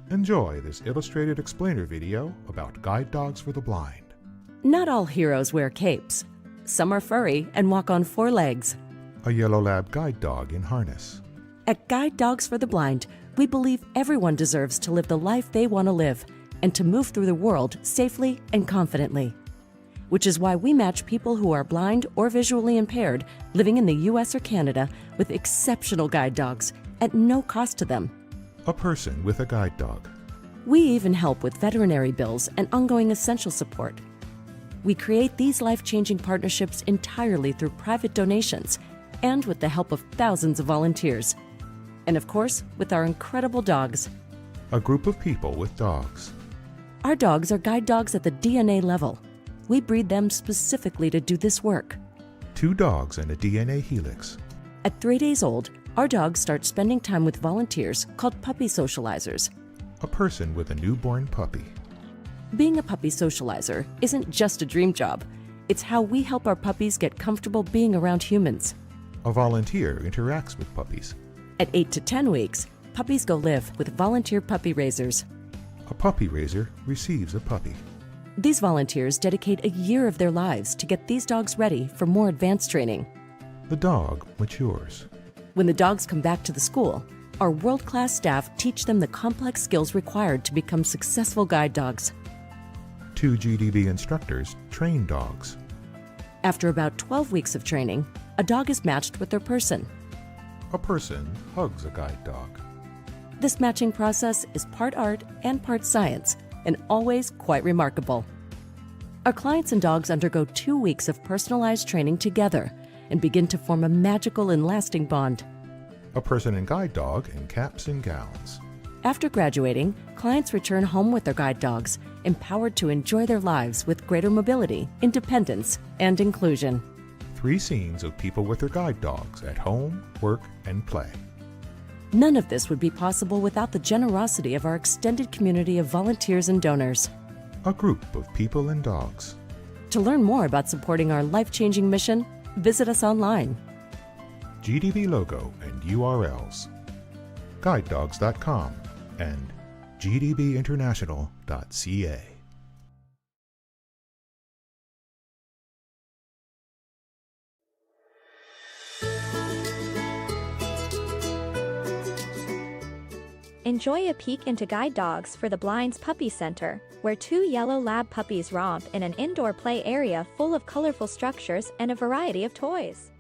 Enjoy this illustrated explainer video about guide dogs for the blind. Not all heroes wear capes. Some are furry and walk on 4 legs. A yellow lab guide dog in harness. At Guide Dogs for the Blind, we believe everyone deserves to live the life they want to live and to move through the world safely and confidently. Which is why we match people who are blind or visually impaired living in the US or Canada with exceptional guide dogs at no cost to them. A person with a guide dog. We even help with veterinary bills and ongoing essential support. We create these life-changing partnerships entirely through private donations and with the help of thousands of volunteers. And of course, with our incredible dogs. A group of people with dogs. Our dogs are guide dogs at the DNA level. We breed them specifically to do this work. 2 dogs and a DNA helix. At 3 days old, our dogs start spending time with volunteers called puppy socializers. A person with a newborn puppy. Being a puppy socializer isn't just a dream job. It's how we help our puppies get comfortable being around humans. A volunteer interacts with puppies. At 8 to 10 weeks, puppies go live with volunteer puppy raisers. A puppy raiser receives a puppy. These volunteers dedicate a year of their lives to get these dogs ready for more advanced training. The dog matures. When the dogs come back to the school, our world-class staff teach them the complex skills required to become successful guide dogs. 2 GDB instructors train dogs. After about 12 weeks of training, a dog is matched with their person. A person hugs a guide dog. This matching process is part art and part science, and always quite remarkable. Our clients and dogs undergo 2 weeks of personalized training together and begin to form a magical and lasting bond. A person and guide dog in caps and gowns. After graduating, clients return home with their guide dogs, empowered to enjoy their lives with greater mobility, independence, and inclusion. 3 scenes of people with their guide dogs at home, work, and play. None of this would be possible without the generosity of our extended community of volunteers and donors. A group of people and dogs. To learn more about supporting our life-changing mission, visit us online. GDB logo and URLs. GuideDogs.com and GDBinternational.ca. Enjoy a peek into Guide Dogs for the Blind's Puppy Center, where 2 yellow lab puppies romp in an indoor play area full of colorful structures and a variety of toys.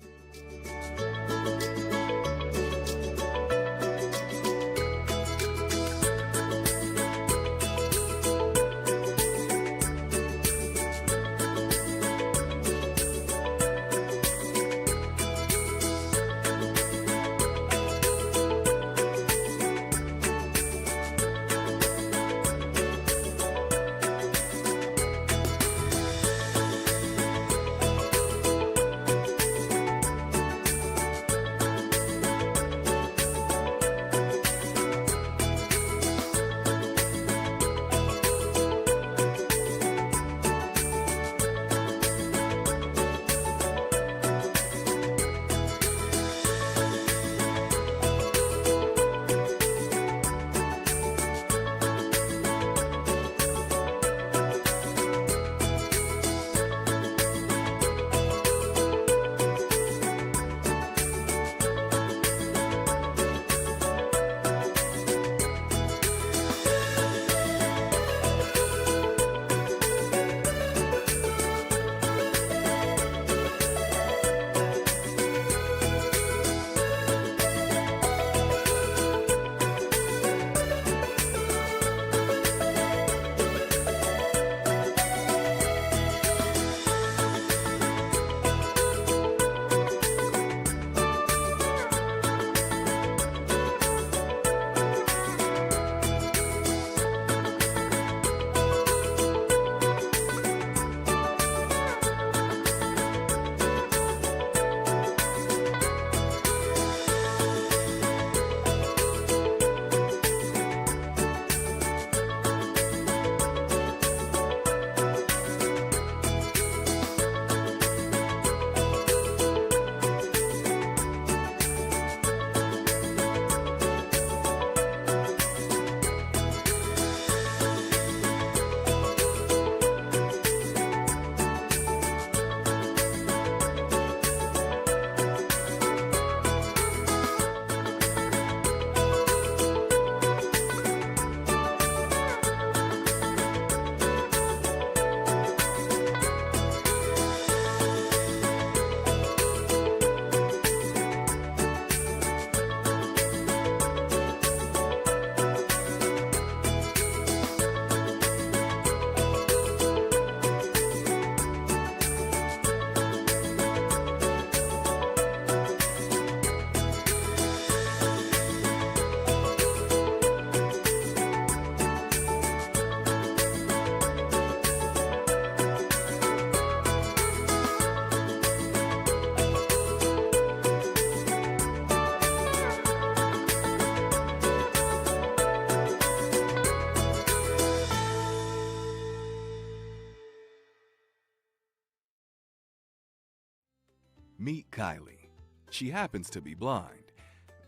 Meet Kylie. She happens to be blind.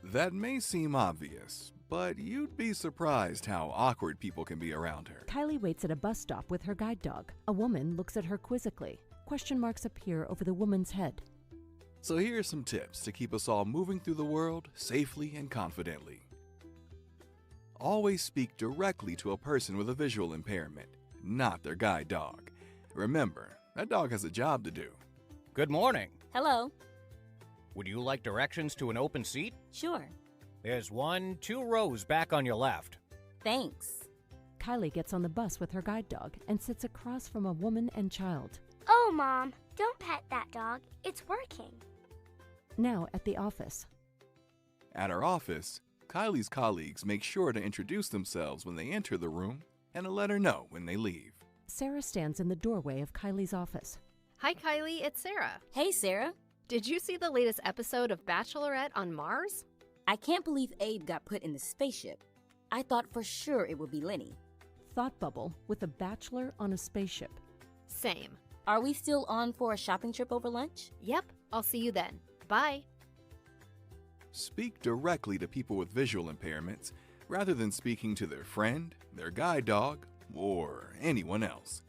That may seem obvious, but you'd be surprised how awkward people can be around her. Kylie waits at a bus stop with her guide dog. A woman looks at her quizzically. Question marks appear over the woman's head. So here are some tips to keep us all moving through the world safely and confidently. Always speak directly to a person with a visual impairment, not their guide dog. Remember, that dog has a job to do. Good morning. Hello. Would you like directions to an open seat? Sure. There's 2 rows back on your left. Thanks. Kylie gets on the bus with her guide dog and sits across from a woman and child. Oh, Mom, don't pet that dog. It's working. Now at the office. At our office, Kylie's colleagues make sure to introduce themselves when they enter the room and to let her know when they leave. Sarah stands in the doorway of Kylie's office. Hi, Kylie. It's Sarah. Hey, Sarah. Did you see the latest episode of Bachelorette on Mars? I can't believe Abe got put in the spaceship. I thought for sure it would be Lenny. Thought bubble with a bachelor on a spaceship. Same. Are we still on for a shopping trip over lunch? Yep. I'll see you then. Bye. Speak directly to people with visual impairments rather than speaking to their friend, their guide dog, or anyone else.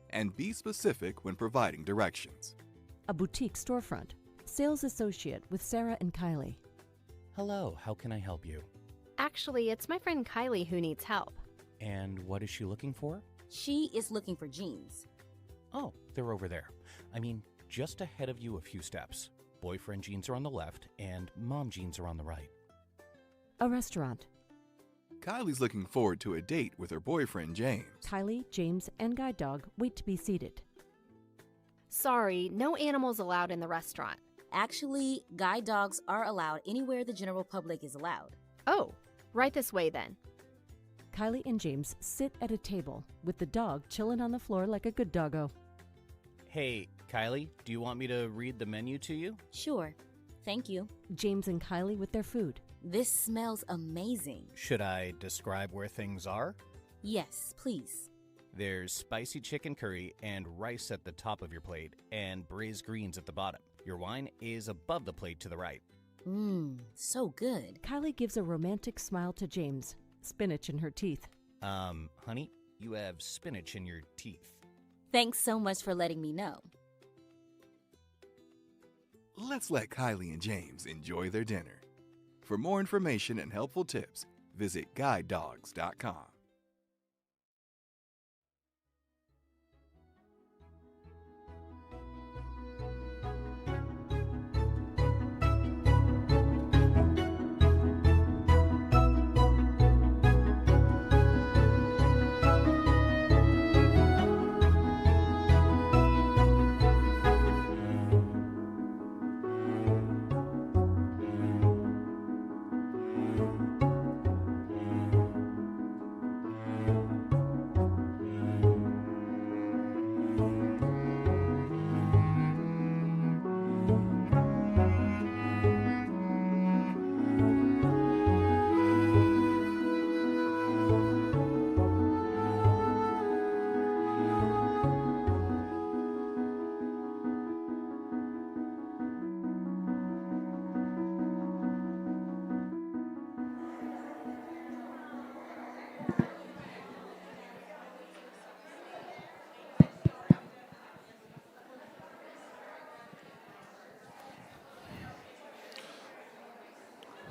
And be specific when providing directions. A boutique storefront. Sales associate with Sarah and Kylie. Hello, how can I help you? Actually, it's my friend Kylie who needs help. And what is she looking for? She is looking for jeans. Oh, they're over there. I mean, just ahead of you a few steps. Boyfriend jeans are on the left and mom jeans are on the right. A restaurant. Kylie's looking forward to a date with her boyfriend, James. Kylie, James, and guide dog wait to be seated. Sorry, no animals allowed in the restaurant. Actually, guide dogs are allowed anywhere the general public is allowed. Oh, right this way then. Kylie and James sit at a table with the dog chilling on the floor like a good doggo. Hey, Kylie, do you want me to read the menu to you? Sure. Thank you. James and Kylie with their food. This smells amazing. Should I describe where things are? Yes, please. There's spicy chicken curry and rice at the top of your plate and braised greens at the bottom. Your wine is above the plate to the right. Mmm, so good. Kylie gives a romantic smile to James. Spinach in her teeth. Honey, you have spinach in your teeth. Thanks so much for letting me know. Let's let Kylie and James enjoy their dinner. For more information and helpful tips, visit guidedogs.com.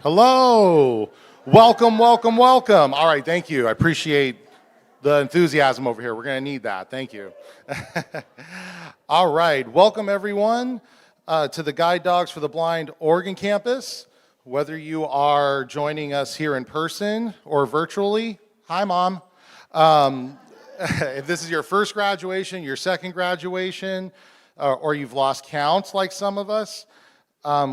Hello. Welcome, welcome, welcome. All right, thank you. I appreciate the enthusiasm over here. We're going to need that. Thank you. All right, welcome everyone to the Guide Dogs for the Blind Oregon campus. Whether you are joining us here in person or virtually, hi Mom. If this is your first graduation, your second graduation, or you've lost count like some of us,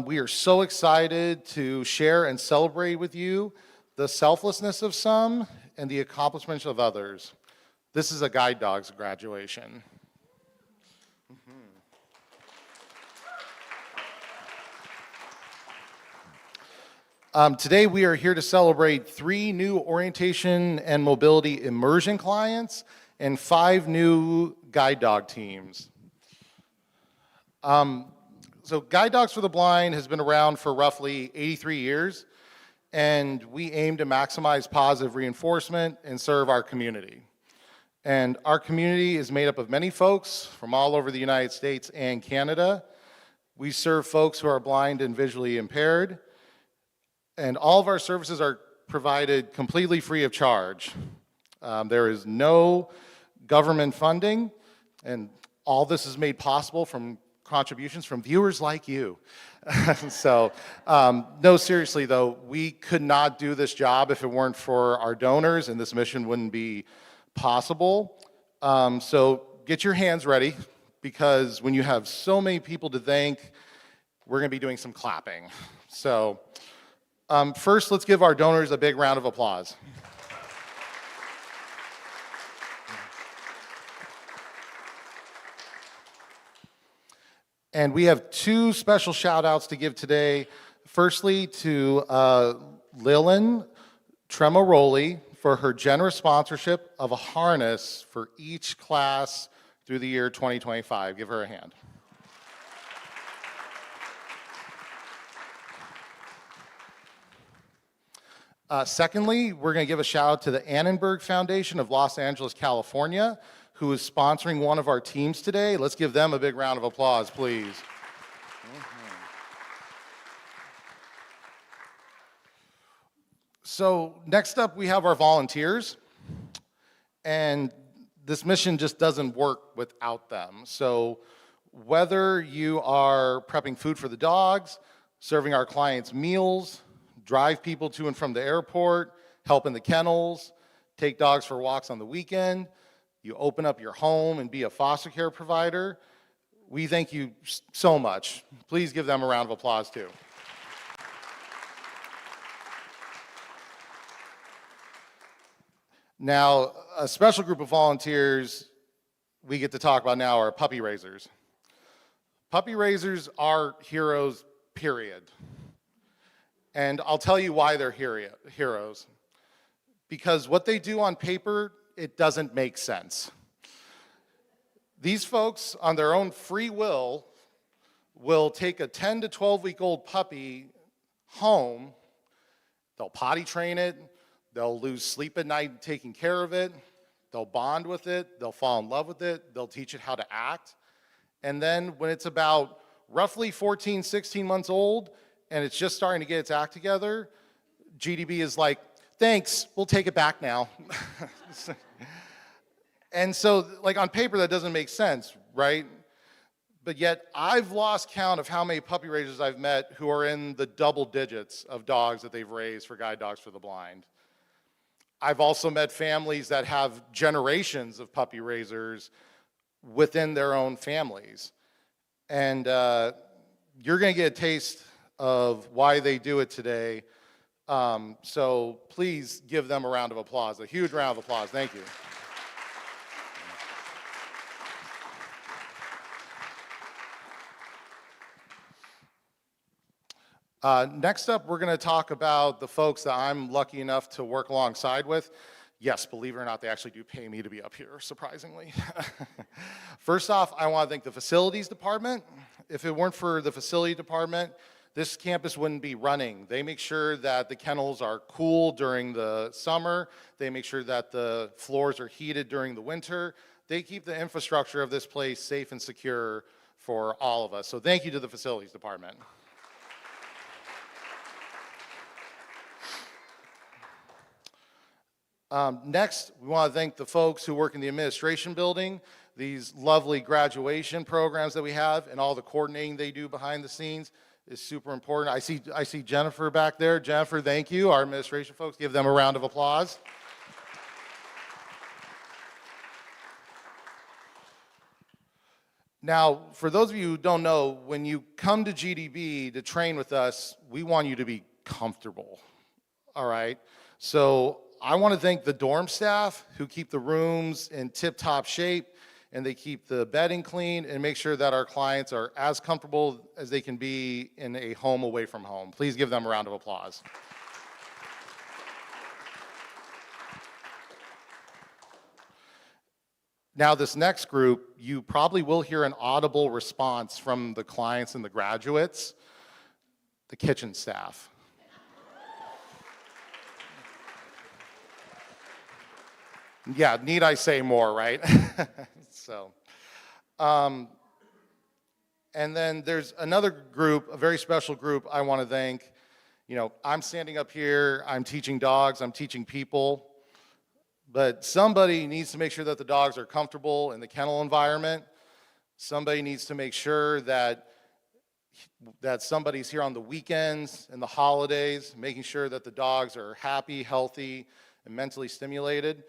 we are so excited to share and celebrate with you the selflessness of some and the accomplishments of others. This is a Guide Dogs graduation. Today we are here to celebrate 3 new orientation and mobility immersion clients and 5 new guide dog teams. So Guide Dogs for the Blind has been around for roughly 83 years, and we aim to maximize positive reinforcement and serve our community. And our community is made up of many folks from all over the United States and Canada. We serve folks who are blind and visually impaired, and all of our services are provided completely free of charge. There is no government funding, and all this is made possible from contributions from viewers like you. So, no, seriously though, we could not do this job if it weren't for our donors, and this mission wouldn't be possible. So get your hands ready, because when you have so many people to thank, we're going to be doing some clapping. So first, let's give our donors a big round of applause. And we have two special shout outs to give today. Firstly, to Lillian Tremoroli for her generous sponsorship of a harness for each class through the year 2025. Give her a hand. Secondly, we're going to give a shout out to the Annenberg Foundation of Los Angeles, California, who is sponsoring one of our teams today. Let's give them a big round of applause, please. So next up, we have our volunteers, and this mission just doesn't work without them. So whether you are prepping food for the dogs, serving our clients meals, drive people to and from the airport, help in the kennels, take dogs for walks on the weekend, you open up your home and be a foster care provider, we thank you so much. Please give them a round of applause too. Now, a special group of volunteers we get to talk about now are puppy raisers. Puppy raisers are heroes, period. And I'll tell you why they're heroes. Because what they do on paper, it doesn't make sense. These folks, on their own free will take a 10 to 12-week-old puppy home, they'll potty train it, they'll lose sleep at night taking care of it, they'll bond with it, they'll fall in love with it, they'll teach it how to act, and then when it's about roughly 14, 16 months old, and it's just starting to get its act together, GDB is like, thanks, we'll take it back now. And so, like, on paper, that doesn't make sense, right? But yet, I've lost count of how many puppy raisers I've met who are in the double digits of dogs that they've raised for Guide Dogs for the Blind. I've also met families that have generations of puppy raisers within their own families. And you're going to get a taste of why they do it today. So please give them a round of applause, a huge round of applause. Thank you. Next up, we're going to talk about the folks that I'm lucky enough to work alongside with. Yes, believe it or not, they actually do pay me to be up here, surprisingly. First off, I want to thank the facilities department. If it weren't for the facility department, this campus wouldn't be running. They make sure that the kennels are cool during the summer. They make sure that the floors are heated during the winter. They keep the infrastructure of this place safe and secure for all of us. So thank you to the facilities department. Next, we want to thank the folks who work in the administration building, these lovely graduation programs that we have, and all the coordinating they do behind the scenes is super important. I see Jennifer back there. Jennifer, thank you. Our administration folks, give them a round of applause. Now, for those of you who don't know, when you come to GDB to train with us, we want you to be comfortable, all right? So I want to thank the dorm staff who keep the rooms in tip-top shape, and they keep the bedding clean and make sure that our clients are as comfortable as they can be in a home away from home. Please give them a round of applause. Now, this next group, you probably will hear an audible response from the clients and the graduates, the kitchen staff. Yeah, need I say more, right? And then there's another group, a very special group I want to thank. You know, I'm standing up here, I'm teaching dogs, I'm teaching people, but somebody needs to make sure that the dogs are comfortable in the kennel environment. Somebody needs to make sure that somebody's here on the weekends and the holidays, making sure that the dogs are happy, healthy, and mentally stimulated.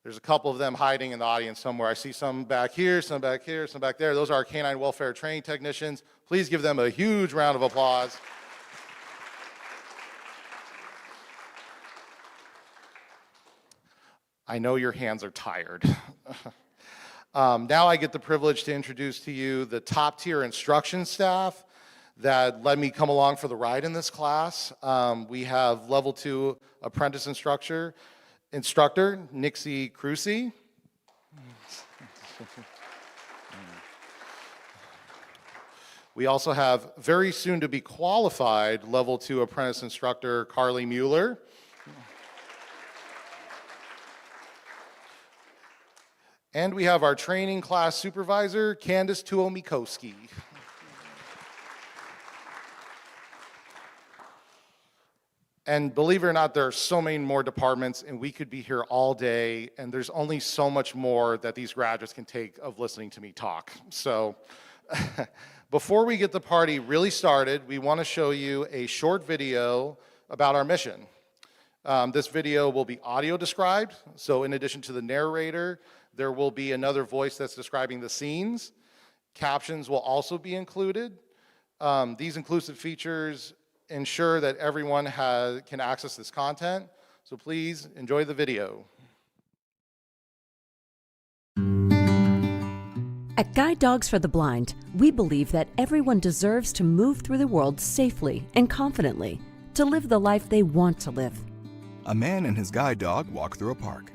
There's a couple of them hiding in the audience somewhere. I see some back here, some back here, some back there. Those are our canine welfare training technicians. Please give them a huge round of applause. I know your hands are tired. Now I get the privilege to introduce to you the top tier instruction staff that let me come along for the ride in this class. We have level 2 apprentice instructor, Nixie Crucy. We also have very soon to be qualified level 2 apprentice instructor, Carly Mueller. And we have our training class supervisor, Candace Tuomikoski. And believe it or not, there are so many more departments, and we could be here all day, and there's only so much more that these graduates can take of listening to me talk. So before we get the party really started, we want to show you a short video about our mission. This video will be audio described, so in addition to the narrator, there will be another voice that's describing the scenes. Captions will also be included. These inclusive features ensure that everyone can access this content. So please enjoy the video. At Guide Dogs for the Blind, we believe that everyone deserves to move through the world safely and confidently, to live the life they want to live. A man and his guide dog walk through a park.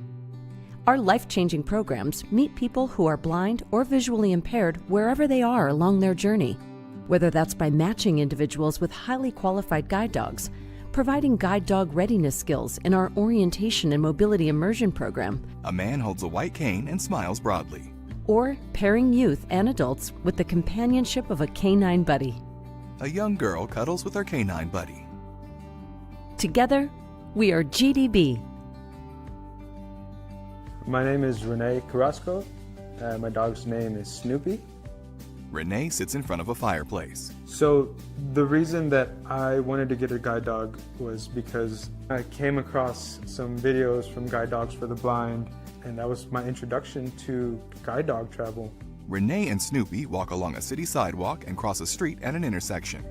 Our life-changing programs meet people who are blind or visually impaired wherever they are along their journey, whether that's by matching individuals with highly qualified guide dogs, providing guide dog readiness skills in our orientation and mobility immersion program. A man holds a white cane and smiles broadly. Or pairing youth and adults with the companionship of a canine buddy. A young girl cuddles with her canine buddy. Together, we are GDB. My name is Renee Carrasco. My dog's name is Snoopy. Renee sits in front of a fireplace. So the reason that I wanted to get a guide dog was because I came across some videos from Guide Dogs for the Blind, and that was my introduction to guide dog travel. Renee and Snoopy walk along a city sidewalk and cross a street at an intersection.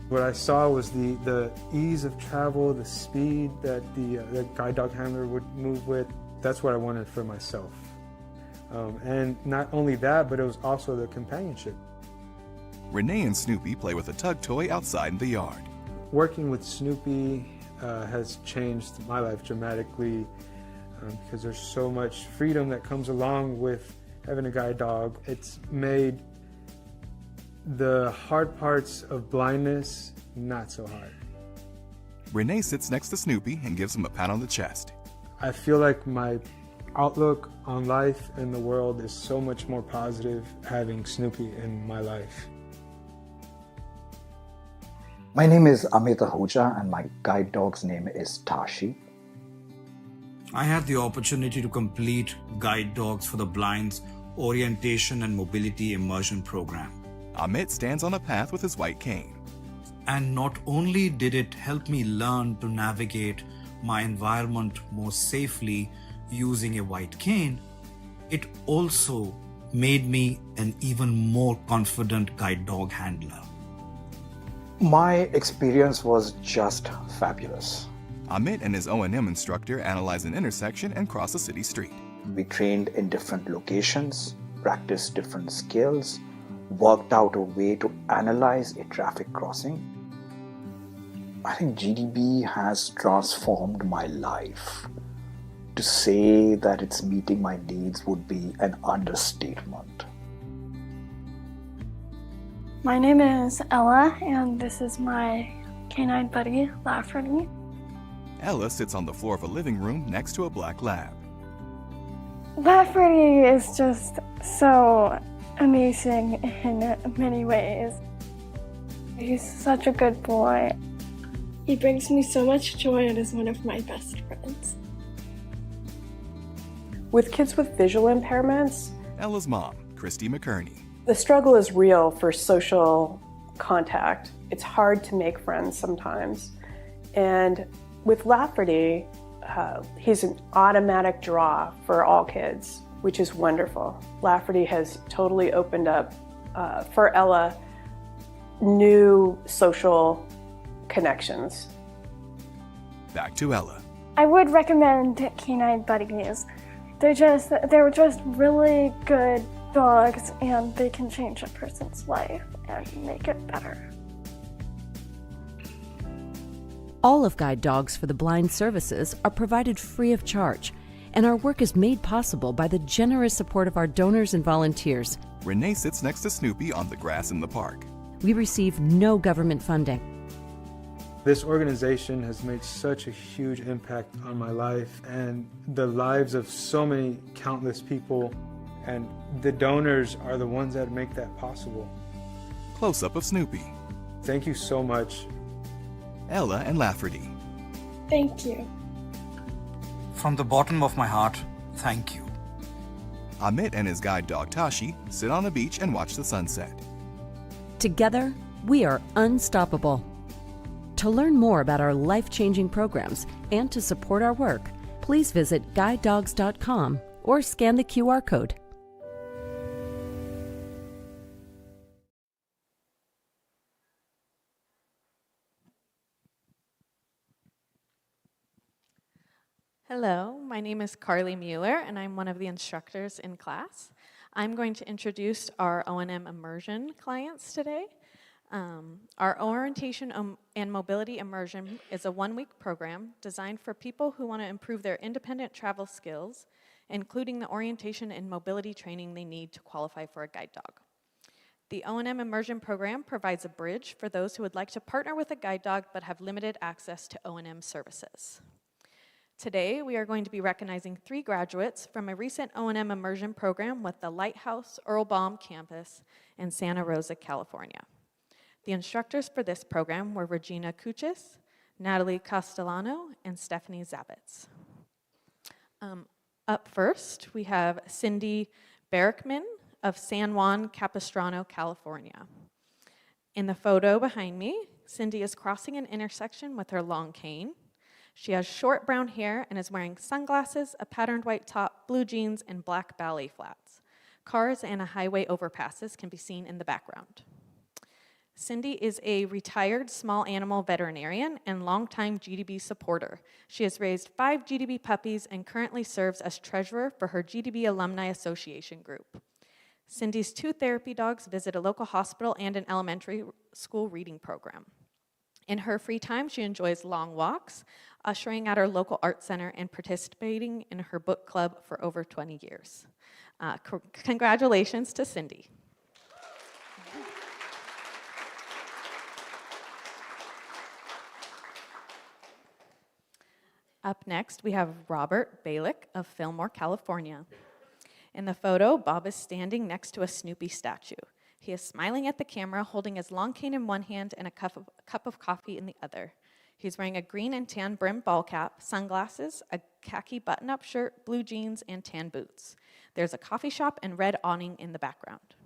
What I saw was the ease of travel, the speed that the guide dog handler would move with. That's what I wanted for myself. And not only that, but it was also the companionship. Renee and Snoopy play with a tug toy outside in the yard. Working with Snoopy has changed my life dramatically because there's so much freedom that comes along with having a guide dog. It's made the hard parts of blindness not so hard. Renee sits next to Snoopy and gives him a pat on the chest. I feel like my outlook on life and the world is so much more positive having Snoopy in my life. My name is Amit Ahuja and my guide dog's name is Tashi. I had the opportunity to complete Guide Dogs for the Blind's Orientation and Mobility Immersion Program. Amit stands on a path with his white cane. And not only did it help me learn to navigate my environment more safely using a white cane, it also made me an even more confident guide dog handler. My experience was just fabulous. Amit and his O&M instructor analyze an intersection and cross a city street. We trained in different locations, practiced different skills, worked out a way to analyze a traffic crossing. I think GDB has transformed my life. To say that it's meeting my needs would be an understatement. My name is Ella, and this is my canine buddy, Lafferty. Ella sits on the floor of a living room next to a black lab. Lafferty is just so amazing in many ways. He's such a good boy. He brings me so much joy and is one of my best friends. With kids with visual impairments, Ella's mom, Christy McKerney. the struggle is real for social contact. It's hard to make friends sometimes. And with Lafferty, he's an automatic draw for all kids, which is wonderful. Lafferty has totally opened up, for Ella, new social connections. Back to Ella. I would recommend canine buddies. They're just really good dogs, and they can change a person's life and make it better. All of Guide Dogs for the Blind services are provided free of charge, and our work is made possible by the generous support of our donors and volunteers. Renee sits next to Snoopy on the grass in the park. We receive no government funding. This organization has made such a huge impact on my life and the lives of so many countless people, and the donors are the ones that make that possible. Close-up of Snoopy. Thank you so much. Ella and Lafferty. Thank you. From the bottom of my heart, thank you. Amit and his guide dog Tashi sit on a beach and watch the sunset. Together, we are unstoppable. To learn more about our life-changing programs and to support our work, please visit guidedogs.com or scan the QR code. Hello, my name is Carly Mueller, and I'm one of the instructors in class. I'm going to introduce our O&M immersion clients today. Our orientation and mobility immersion is a one-week program designed for people who want to improve their independent travel skills, including the orientation and mobility training they need to qualify for a guide dog. The O&M immersion program provides a bridge for those who would like to partner with a guide dog but have limited access to O&M services. Today, we are going to be recognizing 3 graduates from a recent O&M immersion program with the Lighthouse Earl Baum campus in Santa Rosa, California. The instructors for this program were Regina Kuchis, Natalie Castellano, and Stephanie Zabitz. Up first, we have Cindy Barrickman of San Juan Capistrano, California. In the photo behind me, Cindy is crossing an intersection with her long cane. She has short brown hair and is wearing sunglasses, a patterned white top, blue jeans, and black ballet flats. Cars and a highway overpasses can be seen in the background. Cindy is a retired small animal veterinarian and longtime GDB supporter. She has raised 5 GDB puppies and currently serves as treasurer for her GDB Alumni Association group. Cindy's 2 therapy dogs visit a local hospital and an elementary school reading program. In her free time, she enjoys long walks, ushering at her local art center, and participating in her book club for over 20 years. Congratulations to Cindy. Up next, we have Robert Balick of Fillmore, California. In the photo, Bob is standing next to a Snoopy statue. He is smiling at the camera, holding his long cane in one hand and a cup of coffee in the other. He's wearing a green and tan brim ball cap, sunglasses, a khaki button-up shirt, blue jeans, and tan boots. There's a coffee shop and red awning in the background.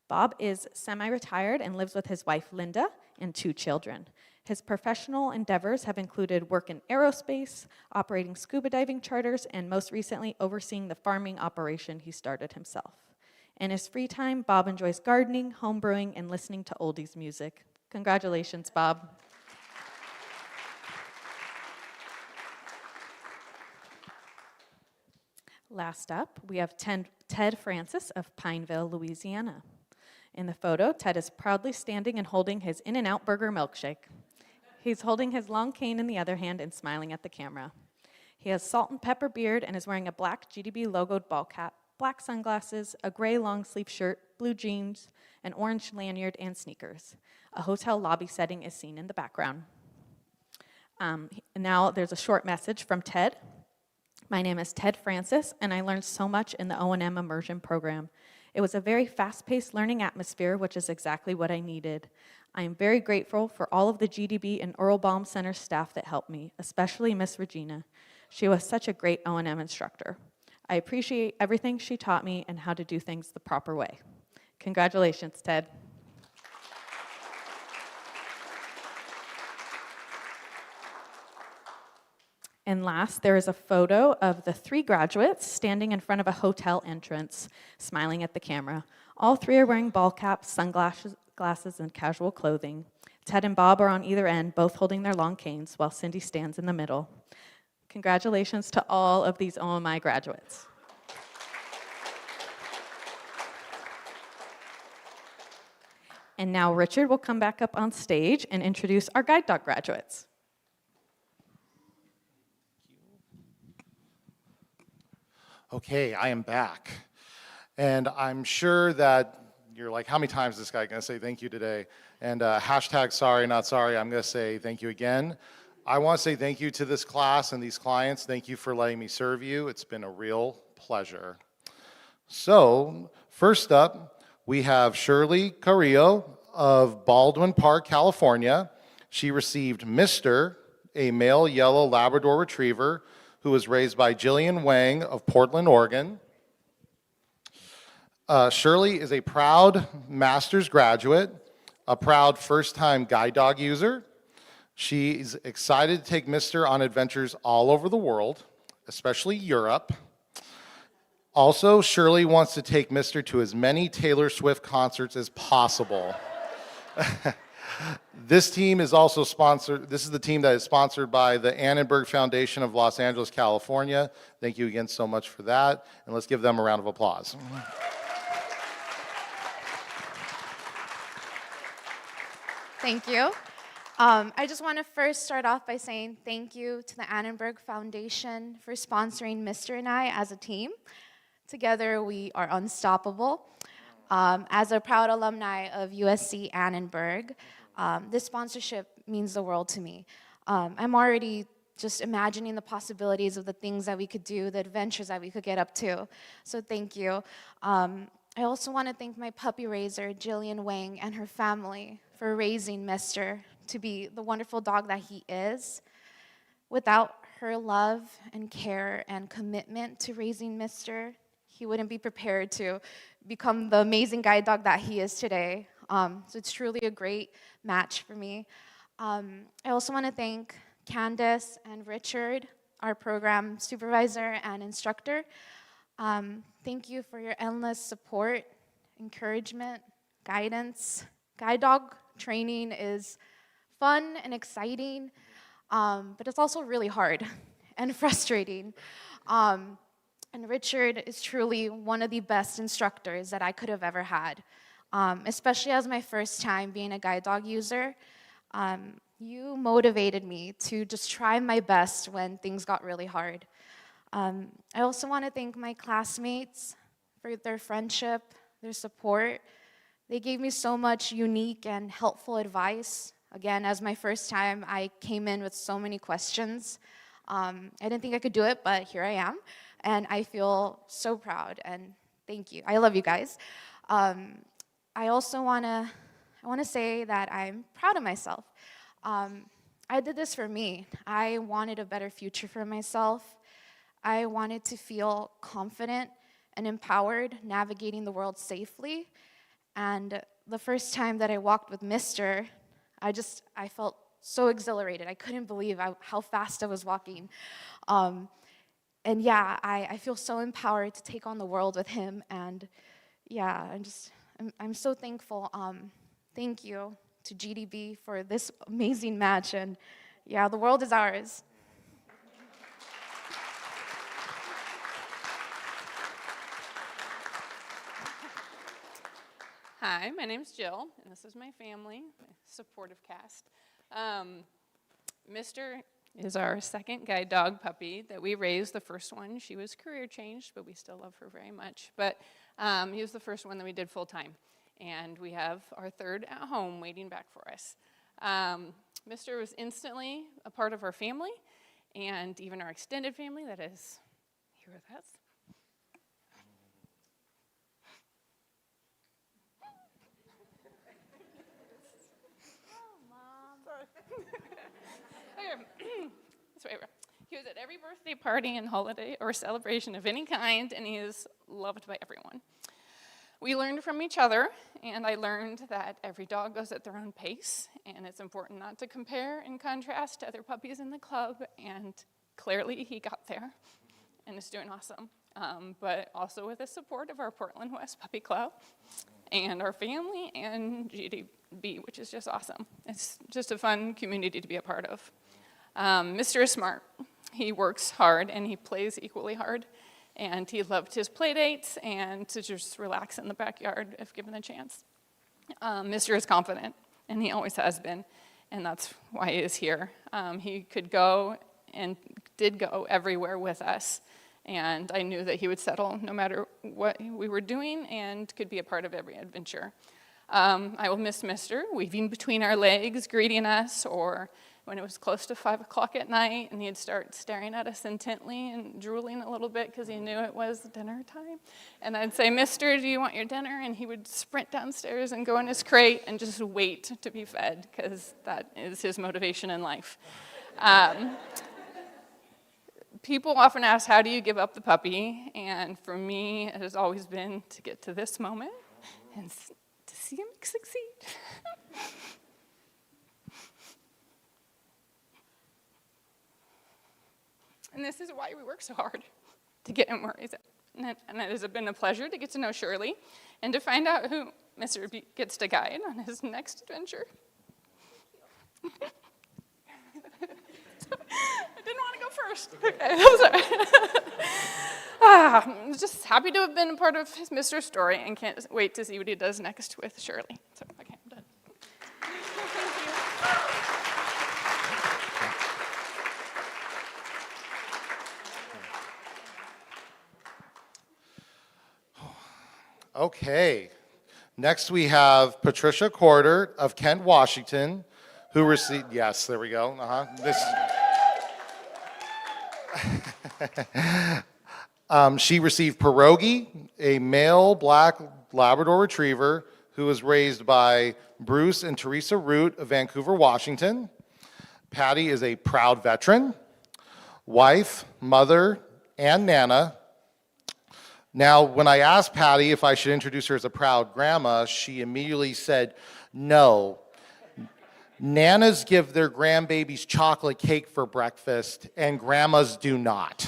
Bob is semi-retired and lives with his wife, Linda, and 2 children. His professional endeavors have included work in aerospace, operating scuba diving charters, and most recently overseeing the farming operation he started himself. In his free time, Bob enjoys gardening, home brewing, and listening to oldies music. Congratulations, Bob. Last up, we have Ted Francis of Pineville, Louisiana. In the photo, Ted is proudly standing and holding his In-N-Out Burger milkshake. He's holding his long cane in the other hand and smiling at the camera. He has salt and pepper beard and is wearing a black GDB logoed ball cap, black sunglasses, a gray long sleeve shirt, blue jeans, an orange lanyard, and sneakers. A hotel lobby setting is seen in the background. Now there's a short message from Ted. My name is Ted Francis, and I learned so much in the O&M immersion program. It was a very fast-paced learning atmosphere, which is exactly what I needed. I am very grateful for all of the GDB and Oral Balm Center staff that helped me, especially Miss Regina. She was such a great O&M instructor. I appreciate everything she taught me and how to do things the proper way. Congratulations, Ted. And last, there is a photo of the 3 graduates standing in front of a hotel entrance, smiling at the camera. All 3 are wearing ball caps, sunglasses, and casual clothing. Ted and Bob are on either end, both holding their long canes, while Cindy stands in the middle. Congratulations to all of these OMI graduates. And now Richard will come back up on stage and introduce our guide dog graduates. Okay, I am back. And I'm sure that you're like, how many times is this guy going to say thank you today? And hashtag sorry, not sorry, I'm going to say thank you again. I want to say thank you to this class and these clients. Thank you for letting me serve you. It's been a real pleasure. So, first up, we have Shirley Carrillo of Baldwin Park, California. She received Mr., a male yellow Labrador Retriever, who was raised by Jillian Wang of Portland, Oregon. Shirley is a proud master's graduate, a proud first-time guide dog user. She's excited to take Mr. on adventures all over the world, especially Europe. Also, Shirley wants to take Mr. to as many Taylor Swift concerts as possible. This team is also sponsored, this is the team that is sponsored by the Annenberg Foundation of Los Angeles, California. Thank you again so much for that, and let's give them a round of applause. Thank you. I just want to first start off by saying thank you to the Annenberg Foundation for sponsoring Mr. and I as a team. Together, we are unstoppable. As a proud alumni of USC Annenberg, this sponsorship means the world to me. I'm already just imagining the possibilities of the things that we could do, the adventures that we could get up to. So thank you. I also want to thank my puppy raiser, Jillian Wang, and her family for raising Mr. to be the wonderful dog that he is. Without her love and care and commitment to raising Mr., he wouldn't be prepared to become the amazing guide dog that he is today. So it's truly a great match for me. I also want to thank Candace and Richard, our program supervisor and instructor. Thank you for your endless support, encouragement, guidance. Guide dog training is fun and exciting, but it's also really hard and frustrating. And Richard is truly one of the best instructors that I could have ever had, especially as my first time being a guide dog user. You motivated me to just try my best when things got really hard. I also want to thank my classmates for their friendship, their support. They gave me so much unique and helpful advice. Again, as my first time, I came in with so many questions. I didn't think I could do it, but here I am. And I feel so proud, and thank you. I love you guys. I also want to say that I'm proud of myself. I did this for me. I wanted a better future for myself. I wanted to feel confident and empowered navigating the world safely. And the first time that I walked with Mr., I felt so exhilarated. I couldn't believe how fast I was walking. And yeah, I feel so empowered to take on the world with him. And yeah, I'm so thankful. Thank you to GDB for this amazing match. And yeah, the world is ours. Hi, my name's Jill, and this is my family, my supportive cast. Mr. is our second guide dog puppy that we raised. The first one, she was career changed, but we still love her very much. But he was the first one that we did full time. And we have our third at home waiting back for us. Mr. was instantly a part of our family, and even our extended family that is here with us. He was at every birthday party and holiday or celebration of any kind, and he is loved by everyone. We learned from each other, and I learned that every dog goes at their own pace, and it's important not to compare and contrast to other puppies in the club, and clearly he got there and is doing awesome. But also with the support of our Portland West Puppy Club and our family and GDB, which is just awesome. It's just a fun community to be a part of. Mr. is smart. He works hard and he plays equally hard. And he loved his play dates and to just relax in the backyard if given the chance. Mr. is confident, and he always has been, and that's why he is here. He could go and did go everywhere with us, and I knew that he would settle no matter what we were doing and could be a part of every adventure. I will miss Mr. weaving between our legs, greeting us, or when it was close to 5 o'clock at night and he'd start staring at us intently and drooling a little bit because he knew it was dinner time. And I'd say, Mister, do you want your dinner? And he would sprint downstairs and go in his crate and just wait to be fed because that is his motivation in life. People often ask, how do you give up the puppy? And for me, it has always been to get to this moment and to see him succeed. And this is why we work so hard, to get him where he's at. And it has been a pleasure to get to know Shirley and to find out who Mr. B gets to guide on his next adventure. I didn't want to go first. Okay, I'm just happy to have been a part of Mr. story and can't wait to see what he does next with Shirley. So, okay, I'm done. Okay, next we have Patricia Corder of Kent, Washington, who received, yes, there we go, she received Pierogi, a male black Labrador Retriever who was raised by Bruce and Teresa Root of Vancouver, Washington. Patty is a proud veteran, wife, mother, and Nana. Now, when I asked Patty if I should introduce her as a proud grandma, she immediately said, no. Nanas give their grandbabies chocolate cake for breakfast, and grandmas do not.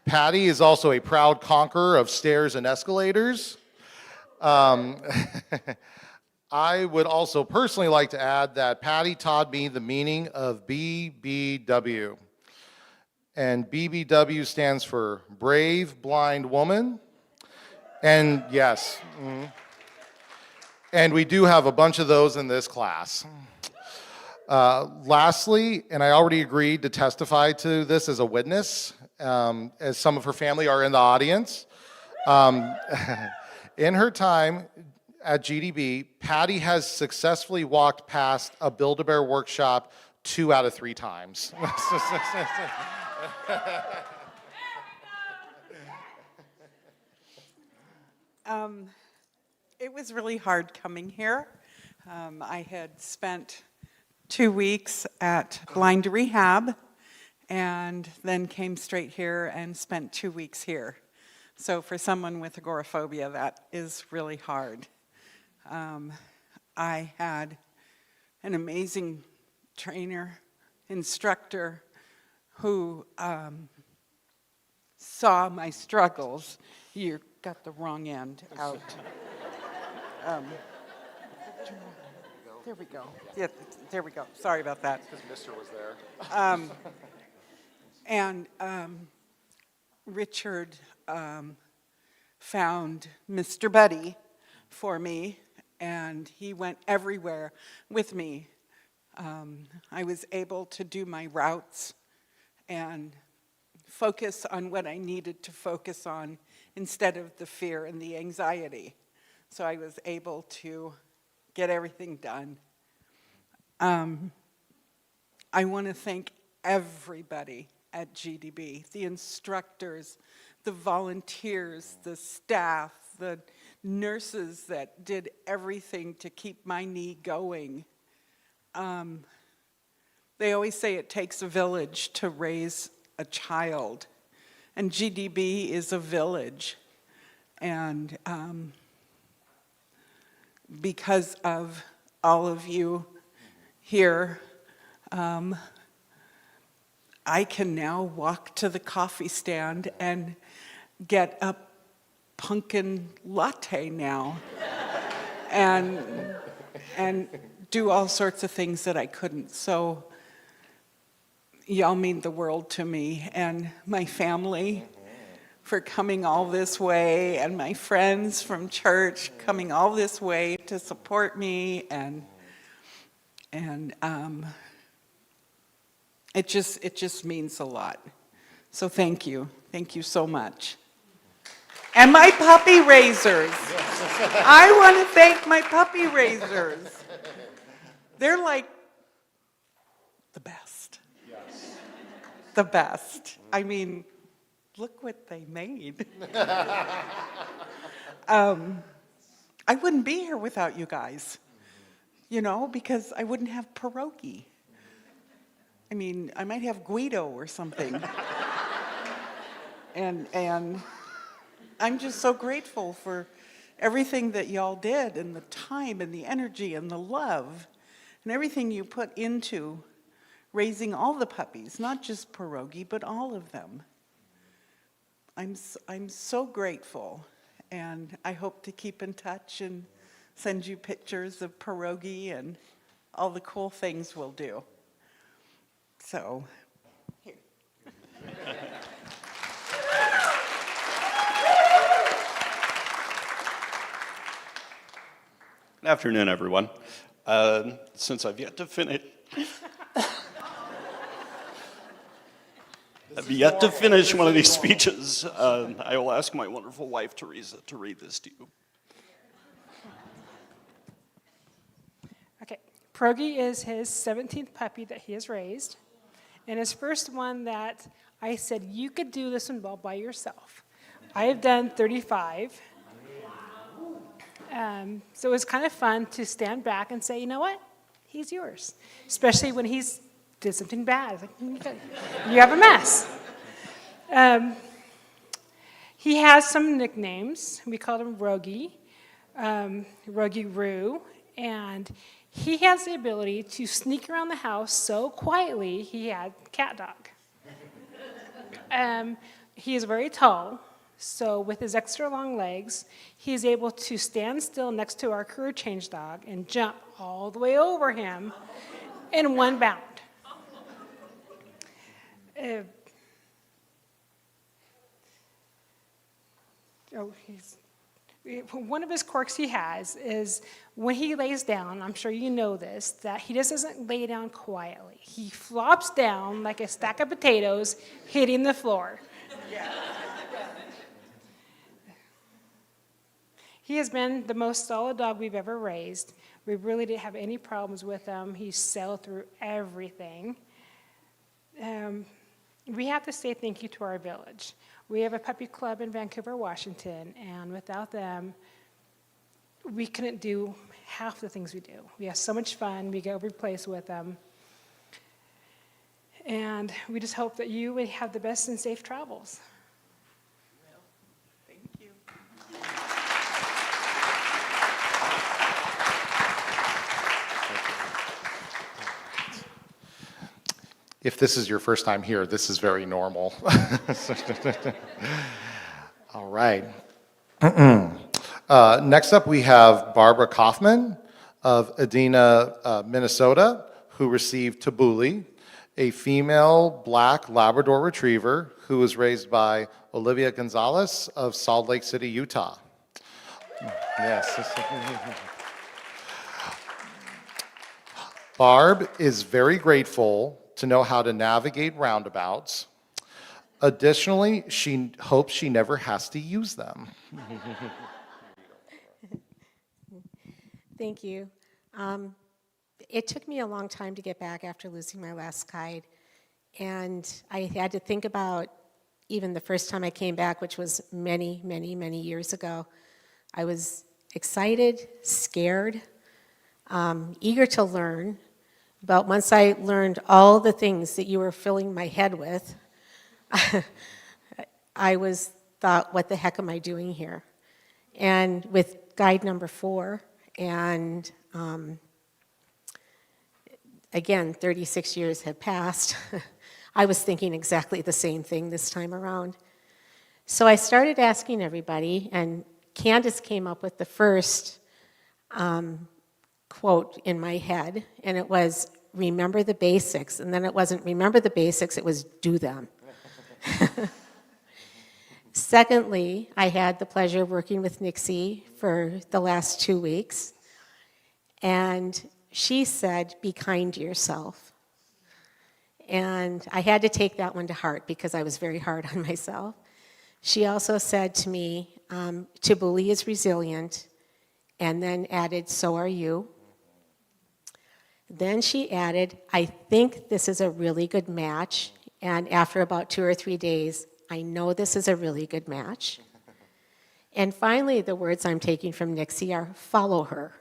Patty is also a proud conqueror of stairs and escalators. I would also personally like to add that Patty taught me the meaning of BBW. And BBW stands for Brave Blind Woman. And yes, and we do have a bunch of those in this class. Lastly, and I already agreed to testify to this as a witness, as some of her family are in the audience. In her time at GDB, Patty has successfully walked past a Build-A-Bear workshop 2 out of 3 times. It was really hard coming here. I had spent 2 weeks at blind rehab and then came straight here and spent 2 weeks here. So for someone with agoraphobia, that is really hard. I had an amazing trainer, instructor, who saw my struggles. You got the wrong end out. There we go. Yeah, there we go. Sorry about that. Because Mr. was there. And Richard found Mr. Buddy for me, and he went everywhere with me I was able to do my routes and focus on what I needed to focus on instead of the fear and the anxiety. So I was able to get everything done. I want to thank everybody at GDB, the instructors, the volunteers, the staff, the nurses that did everything to keep my knee going. They always say it takes a village to raise a child, and GDB is a village. And because of all of you here, I can now walk to the coffee stand and get a pumpkin latte now and do all sorts of things that I couldn't. So y'all mean the world to me, and my family for coming all this way, and my friends from church coming all this way to support me, and it just means a lot. So thank you so much. And my puppy raisers. I want to thank my puppy raisers. They're like the best. Yes. The best. I mean, look what they made. I wouldn't be here without you guys, because I wouldn't have pierogi. I mean, I might have Guido or something. And I'm just so grateful for everything that y'all did, and the time and the energy and the love and everything you put into raising all the puppies, not just pierogi, but all of them. I'm so grateful, and I hope to keep in touch and send you pictures of pierogi and all the cool things we'll do. So, here. Good afternoon, everyone. Since I've yet to finish, one of these speeches, I will ask my wonderful wife, Teresa, to read this to you. Okay, Pierogi is his 17th puppy that he has raised, and his first one that I said, you could do this one all by yourself. I have done 35. So it was kind of fun to stand back and say, you know what? He's yours. Especially when he's did something bad. It's like, you have a mess. He has some nicknames. We called him Rogi, Rogi Roo, and he has the ability to sneak around the house so quietly he had cat dog. He is very tall. So with his extra long legs, he's able to stand still next to our career change dog and jump all the way over him in one bound. One of his quirks he has is when he lays down, I'm sure you know this, that he just doesn't lay down quietly. He flops down like a stack of potatoes hitting the floor. Yeah. He has been the most solid dog we've ever raised. We really didn't have any problems with him. He sailed through everything. We have to say thank you to our village. We have a puppy club in Vancouver, Washington, and without them, we couldn't do half the things we do. We have so much fun. We go every place with them. And we just hope that you would have the best and safe travels. If this is your first time here, this is very normal. All right. Next up, we have Barbara Kaufman of Edina, Minnesota, who received Tabuli, a female black Labrador Retriever who was raised by Olivia Gonzalez of Salt Lake City, Utah. Yes. Barb is very grateful to know how to navigate roundabouts. Additionally, she hopes she never has to use them. Thank you. It took me a long time to get back after losing my last guide. And I had to think about even the first time I came back, which was many, many, many years ago. I was excited, scared, eager to learn. But once I learned all the things that you were filling my head with, I thought, what the heck am I doing here? And with guide number 4, and again, 36 years had passed, I was thinking exactly the same thing this time around. So I started asking everybody, and Candace came up with the first quote in my head, and it was, remember the basics. And then it wasn't remember the basics, it was do them. Secondly, I had the pleasure of working with Nixie for the last 2 weeks, and she said, be kind to yourself. And I had to take that one to heart because I was very hard on myself. She also said to me, Tabuli is resilient, and then added, so are you. Then she added, I think this is a really good match, and after about 2 or 3 days, I know this is a really good match. And finally, the words I'm taking from Nixie are, follow her.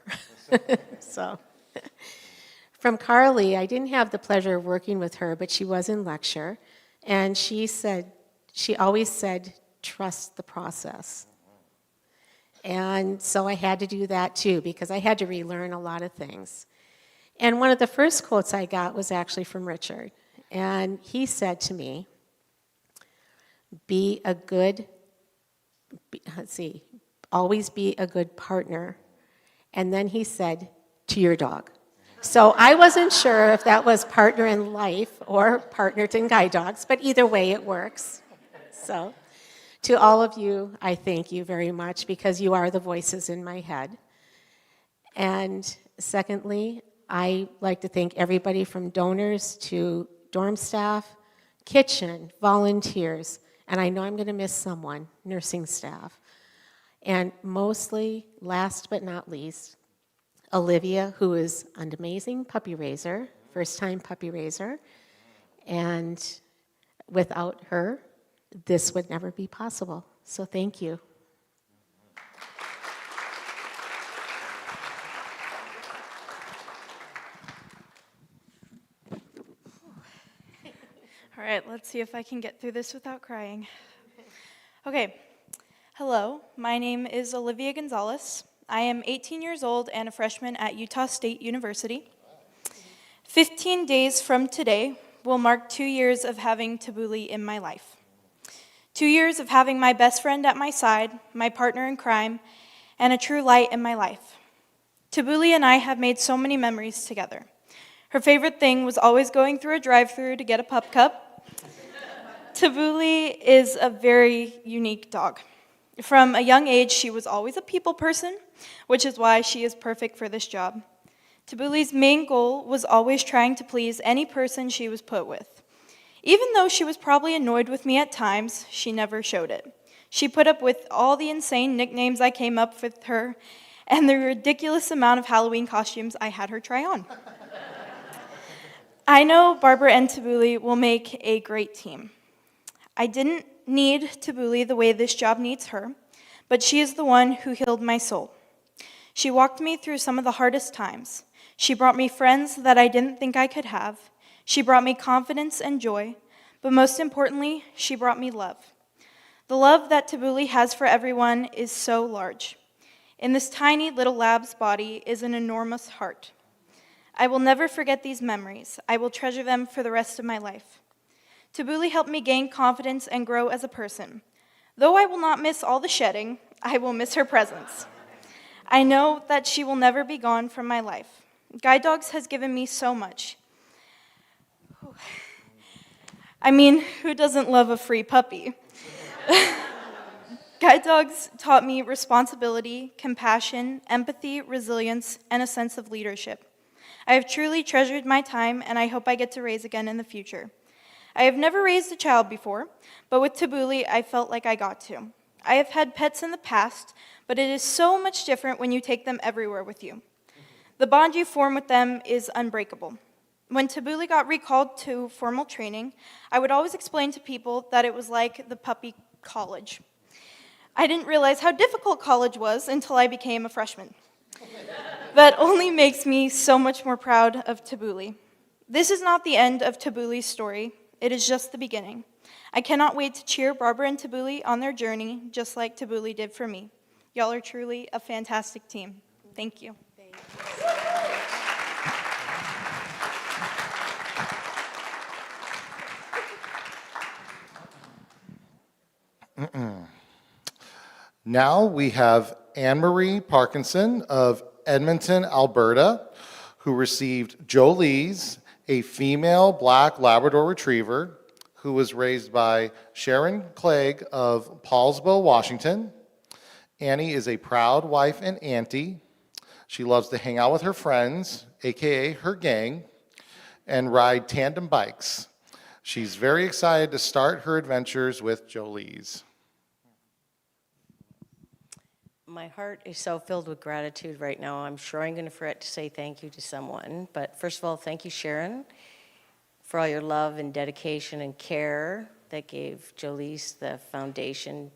So, from Carly, I didn't have the pleasure of working with her, but she was in lecture, and she always said, trust the process. And so I had to do that too, because I had to relearn a lot of things. And one of the first quotes I got was actually from Richard. And he said to me, always be a good partner. And then he said, to your dog. So I wasn't sure if that was partner in life or partner in guide dogs, but either way it works. So to all of you, I thank you very much because you are the voices in my head. And secondly, I like to thank everybody from donors to dorm staff, kitchen, volunteers, and I know I'm going to miss someone, nursing staff. And mostly, last but not least, Olivia, who is an amazing puppy raiser, first-time puppy raiser, and without her, this would never be possible. So thank you. All right, let's see if I can get through this without crying. Okay, hello, my name is Olivia Gonzalez. I am 18 years old and a freshman at Utah State University. 15 days from today will mark 2 years of having Tabuli in my life. 2 years of having my best friend at my side, my partner in crime, and a true light in my life. Tabuli and I have made so many memories together. Her favorite thing was always going through a drive-thru to get a pup cup. Tabuli is a very unique dog. From a young age, she was always a people person, which is why she is perfect for this job. Tabuli's main goal was always trying to please any person she was put with. Even though she was probably annoyed with me at times, she never showed it. She put up with all the insane nicknames I came up with her and the ridiculous amount of Halloween costumes I had her try on. I know Barbara and Tabuli will make a great team. I didn't need Tabuli the way this job needs her, but she is the one who healed my soul. She walked me through some of the hardest times. She brought me friends that I didn't think I could have. She brought me confidence and joy, but most importantly, she brought me love. The love that Tabuli has for everyone is so large. In this tiny little lab's body is an enormous heart. I will never forget these memories. I will treasure them for the rest of my life. Tabuli helped me gain confidence and grow as a person. Though I will not miss all the shedding, I will miss her presence. I know that she will never be gone from my life. Guide Dogs has given me so much. I mean, who doesn't love a free puppy? Guide Dogs taught me responsibility, compassion, empathy, resilience, and a sense of leadership. I have truly treasured my time, and I hope I get to raise again in the future. I have never raised a child before, but with Tabuli, I felt like I got to. I have had pets in the past, but it is so much different when you take them everywhere with you. The bond you form with them is unbreakable. When Tabuli got recalled to formal training, I would always explain to people that it was like the puppy college. I didn't realize how difficult college was until I became a freshman. That only makes me so much more proud of Tabuli. This is not the end of Tabuli's story. It is just the beginning. I cannot wait to cheer Barbara and Tabuli on their journey, just like Tabuli did for me. Y'all are truly a fantastic team. Thank you. Now we have Anne-Marie Parkinson of Edmonton, Alberta, who received Jolie's, a female black Labrador Retriever, who was raised by Sharon Clegg of Paulsbo, Washington. Annie is a proud wife and auntie. She loves to hang out with her friends, aka her gang, and ride tandem bikes. She's very excited to start her adventures with Jolie's. My heart is so filled with gratitude right now. I'm sure I'm going to forget to say thank you to someone. But first of all, thank you, Sharon, for all your love and dedication and care that gave Jolie's the foundation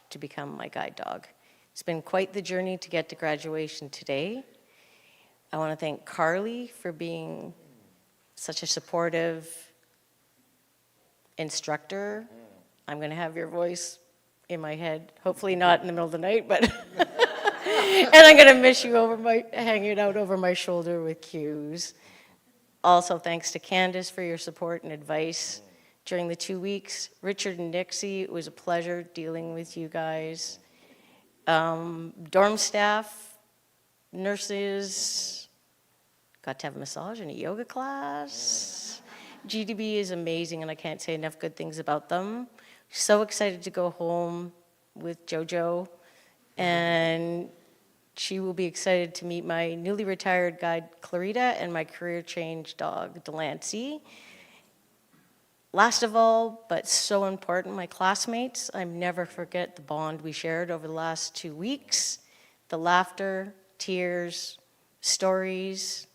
to become my guide dog. It's been quite the journey to get to graduation today. I want to thank Carly for being such a supportive instructor. I'm going to have your voice in my head, hopefully not in the middle of the night, but and I'm going to miss you hanging out over my shoulder with cues. Also, thanks to Candace for your support and advice during the 2 weeks. Richard and Nixie, it was a pleasure dealing with you guys. Dorm staff, nurses, got to have a massage and a yoga class. GDB is amazing, and I can't say enough good things about them. So excited to go home with JoJo, and she will be excited to meet my newly retired guide, Clarita, and my career change dog, Delancey. Last of all, but so important, my classmates. I never forget the bond we shared over the last 2 weeks, the laughter, tears, stories.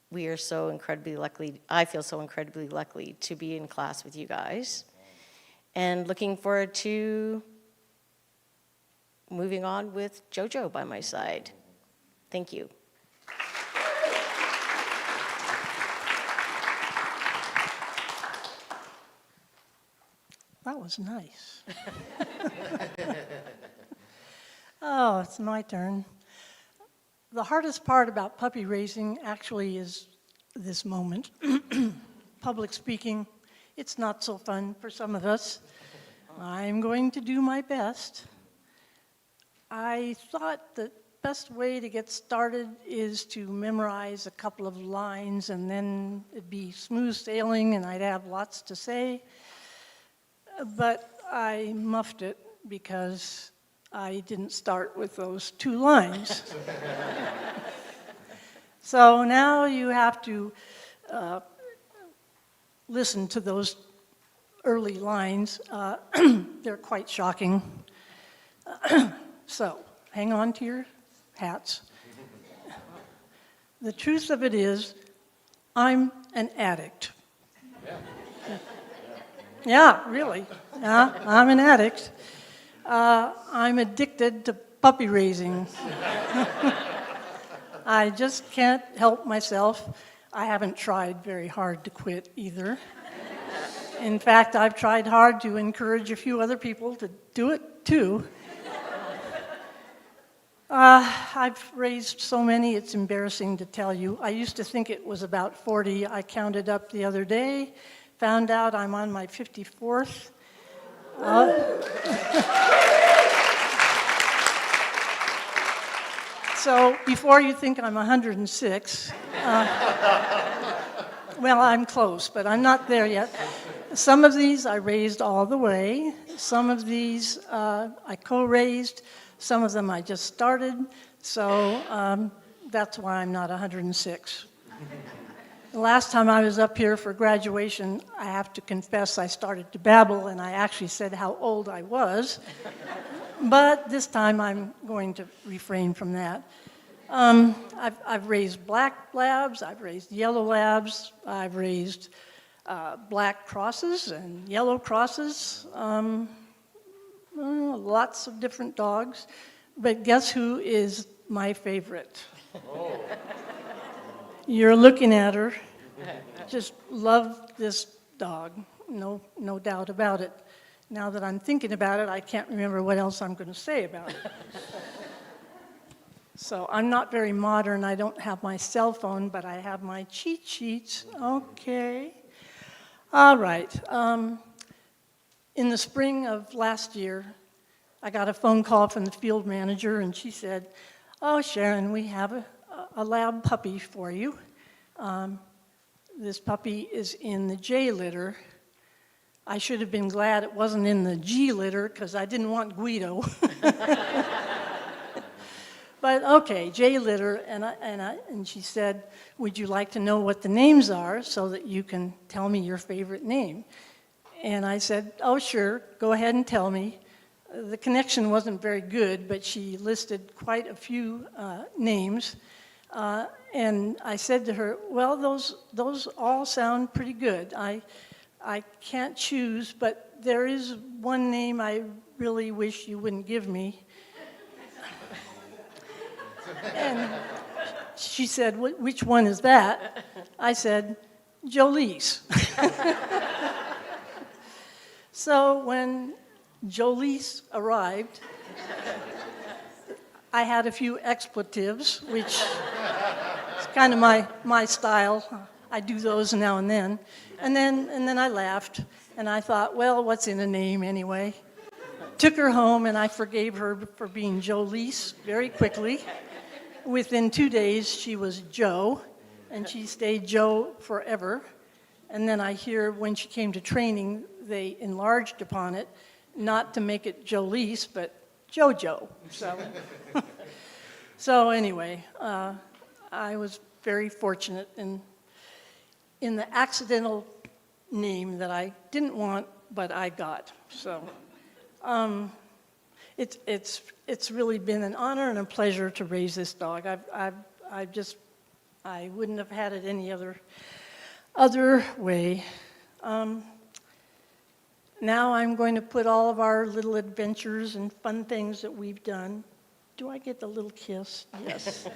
We are so incredibly lucky, I feel so incredibly lucky to be in class with you guys. And looking forward to moving on with JoJo by my side. Thank you. That was nice. Oh, it's my turn. The hardest part about puppy raising actually is this moment. Public speaking, it's not so fun for some of us. I'm going to do my best. I thought the best way to get started is to memorize a couple of lines, and then it'd be smooth sailing and I'd have lots to say. But I muffed it because I didn't start with those 2 lines. So now you have to listen to those early lines. They're quite shocking. So hang on to your hats. The truth of it is, I'm an addict. Yeah, really. Yeah, I'm an addict. I'm addicted to puppy raising. I just can't help myself. I haven't tried very hard to quit either. In fact, I've tried hard to encourage a few other people to do it too. I've raised so many, it's embarrassing to tell you. I used to think it was about 40. I counted up the other day, found out I'm on my 54th. So before you think I'm 106, well, I'm close, but I'm not there yet. Some of these I raised all the way. Some of these I co-raised. Some of them I just started. So that's why I'm not 106. The last time I was up here for graduation, I have to confess I started to babble and I actually said how old I was. But this time I'm going to refrain from that. I've raised black labs, I've raised yellow labs, I've raised black crosses and yellow crosses, lots of different dogs. But guess who is my favorite? Oh. You're looking at her. Just love this dog, no doubt about it. Now that I'm thinking about it, I can't remember what else I'm going to say about it. So I'm not very modern. I don't have my cell phone, but I have my cheat sheets. Okay. All right. In the spring of last year, I got a phone call from the field manager, and she said, "Oh, Sharon, we have a lab puppy for you. This puppy is in the J litter." I should have been glad it wasn't in the G litter because I didn't want Guido. But okay, J litter, and she said, "Would you like to know what the names are so that you can tell me your favorite name?" And I said, "Oh, sure, go ahead and tell me." The connection wasn't very good, but she listed quite a few names. And I said to her, "Well, those all sound pretty good. I can't choose, but there is one name I really wish you wouldn't give me." And she said, "Which one is that?" I said, "Jolise." So when Jolise arrived, I had a few expletives, which is kind of my style. I do those now and then. And then I laughed, and I thought, well, what's in a name anyway? Took her home, and I forgave her for being Jolise very quickly. Within 2 days, she was Joe, and she stayed Joe forever. And then I hear when she came to training, they enlarged upon it, not to make it Jolise, but JoJo. So anyway, I was very fortunate in the accidental name that I didn't want, but I got. So it's really been an honor and a pleasure to raise this dog. I wouldn't have had it any other way. Now I'm going to put all of our little adventures and fun things that we've done. Do I get the little kiss? Yes.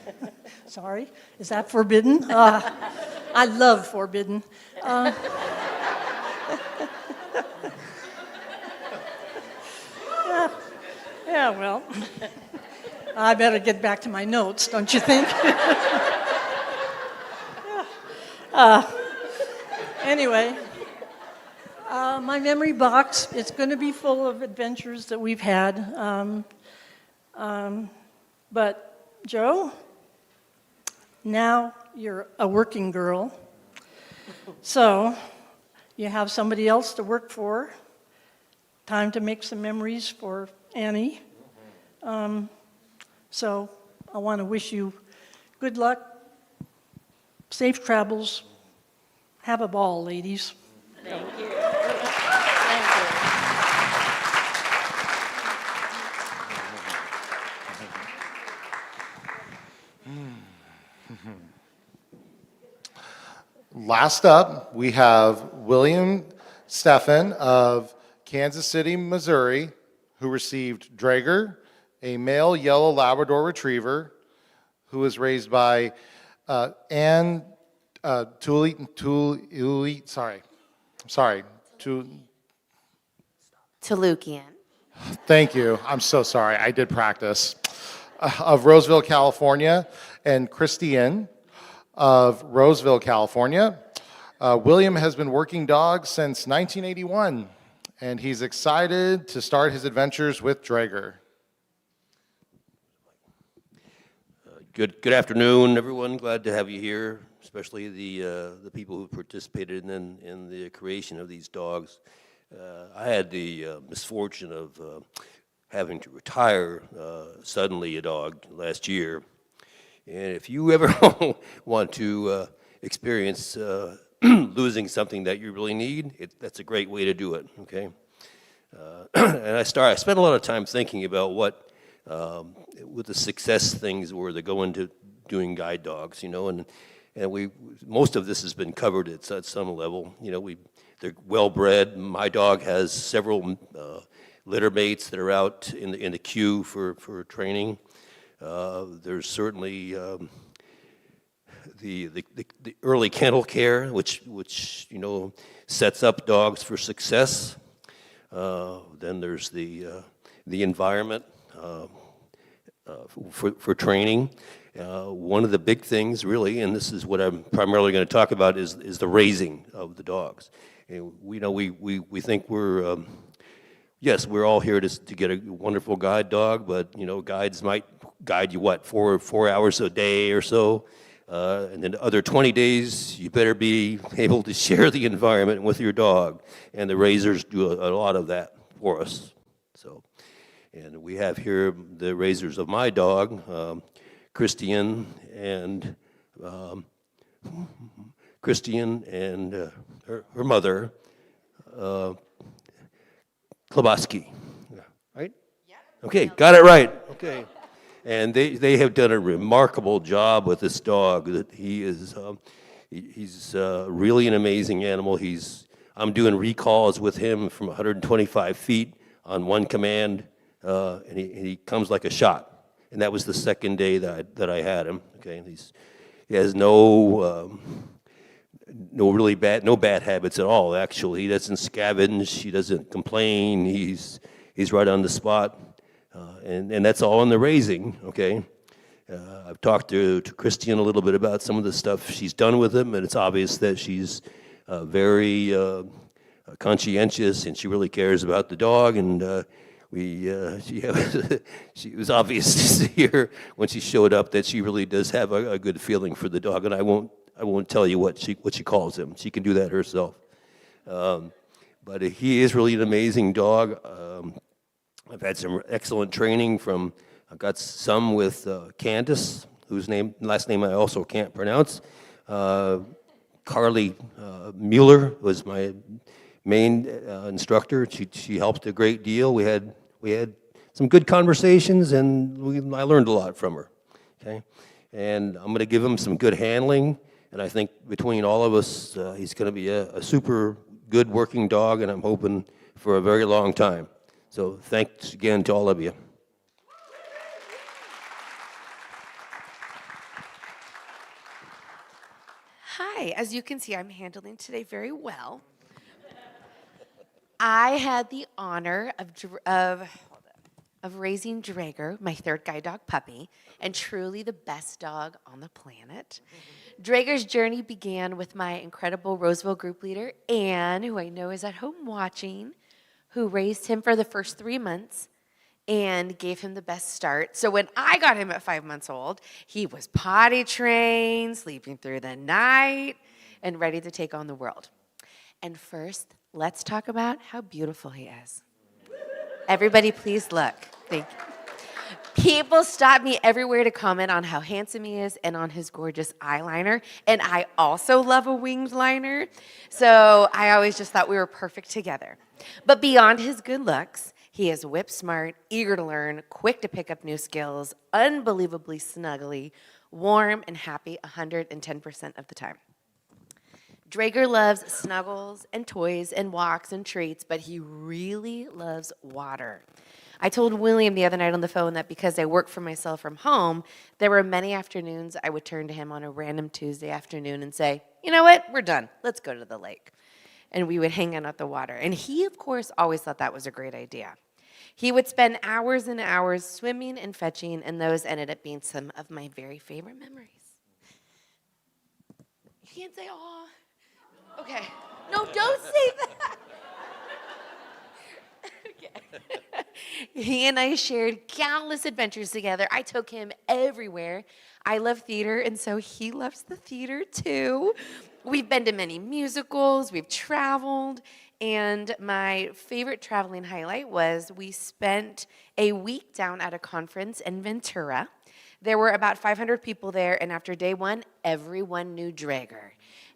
Sorry. Is that forbidden? I love forbidden. Yeah, well, I better get back to my notes, don't you think? Anyway, my memory box, it's going to be full of adventures that we've had. But Joe, now you're a working girl. So you have somebody else to work for. Time to make some memories for Annie. So I want to wish you good luck, safe travels. Have a ball, ladies. Thank you. Last up, we have William Steffen of Kansas City, Missouri, who received Draeger, a male yellow Labrador Retriever, who was raised by Ann Tulukian. Thank you. I'm so sorry. I did practice. Of Roseville, California, and Christian of Roseville, California. William has been working dogs since 1981, and he's excited to start his adventures with Draeger. Good afternoon, everyone. Glad to have you here, especially the people who participated in the creation of these dogs. I had the misfortune of having to retire suddenly a dog last year, And if you ever want to experience losing something that you really need, that's a great way to do it, okay? And I spent a lot of time thinking about what the success things were that go into doing guide dogs, and most of this has been covered at some level. They're well bred. My dog has several litter mates that are out in the queue for training. There's certainly the early kennel care, which sets up dogs for success. Then there's the environment for training. One of the big things, really, and this is what I'm primarily going to talk about, is the raising of the dogs. And we think yes, we're all here to get a wonderful guide dog, but guides might guide you 4 hours a day or so. And then the other 20 days, you better be able to share the environment with your dog. And the raisers do a lot of that for us. And we have here the raisers of my dog, Christian and her mother, Kloboski. Right? Yeah. Okay, got it right. Okay. And they have done a remarkable job with this dog. That he's really an amazing animal. I'm doing recalls with him from 125 feet on one command, and he comes like a shot. And that was the second day that I had him. Okay, he has no bad habits at all. Actually, he doesn't scavenge. He doesn't complain. He's right on the spot. And that's all in the raising, okay? I've talked to Christian a little bit about some of the stuff she's done with him, and it's obvious that she's very conscientious, and she really cares about the dog, and she was obvious to see her when she showed up that she really does have a good feeling for the dog, and I won't tell you what she calls him. She can do that herself. But he is really an amazing dog. I've had some excellent training I've got some with Candace, whose last name I also can't pronounce. Carly Mueller was my main instructor. She helped a great deal. We had some good conversations, and I learned a lot from her. Okay, and I'm going to give him some good handling, and I think between all of us, he's going to be a super good working dog, and I'm hoping for a very long time. So thanks again to all of you. Hi, as you can see, I'm handling today very well. I had the honor of raising Draeger, my third guide dog puppy, and truly the best dog on the planet. Draeger's journey began with my incredible Roseville group leader, Anne, who I know is at home watching, who raised him for the first 3 months and gave him the best start. So when I got him at 5 months old, he was potty trained, sleeping through the night, and ready to take on the world. And first, let's talk about how beautiful he is. Everybody, please look. Thank you. People stop me everywhere to comment on how handsome he is and on his gorgeous eyeliner. And I also love a winged liner. So I always just thought we were perfect together. But beyond his good looks, he is whip smart, eager to learn, quick to pick up new skills, unbelievably snuggly, warm and happy 110% of the time. Draeger loves snuggles and toys and walks and treats, but he really loves water. I told William the other night on the phone that because I work for myself from home, there were many afternoons I would turn to him on a random Tuesday afternoon and say, you know what, we're done. Let's go to the lake. And we would hang out at the water. And he, of course, always thought that was a great idea. He would spend hours and hours swimming and fetching, and those ended up being some of my very favorite memories. You can't say, aw. Okay. No, don't say that. Okay. He and I shared countless adventures together. I took him everywhere. I love theater, and so he loves the theater too. We've been to many musicals, we've traveled, and my favorite traveling highlight was we spent a week down at a conference in Ventura There were about 500 people there, and after day one, everyone knew Draeger.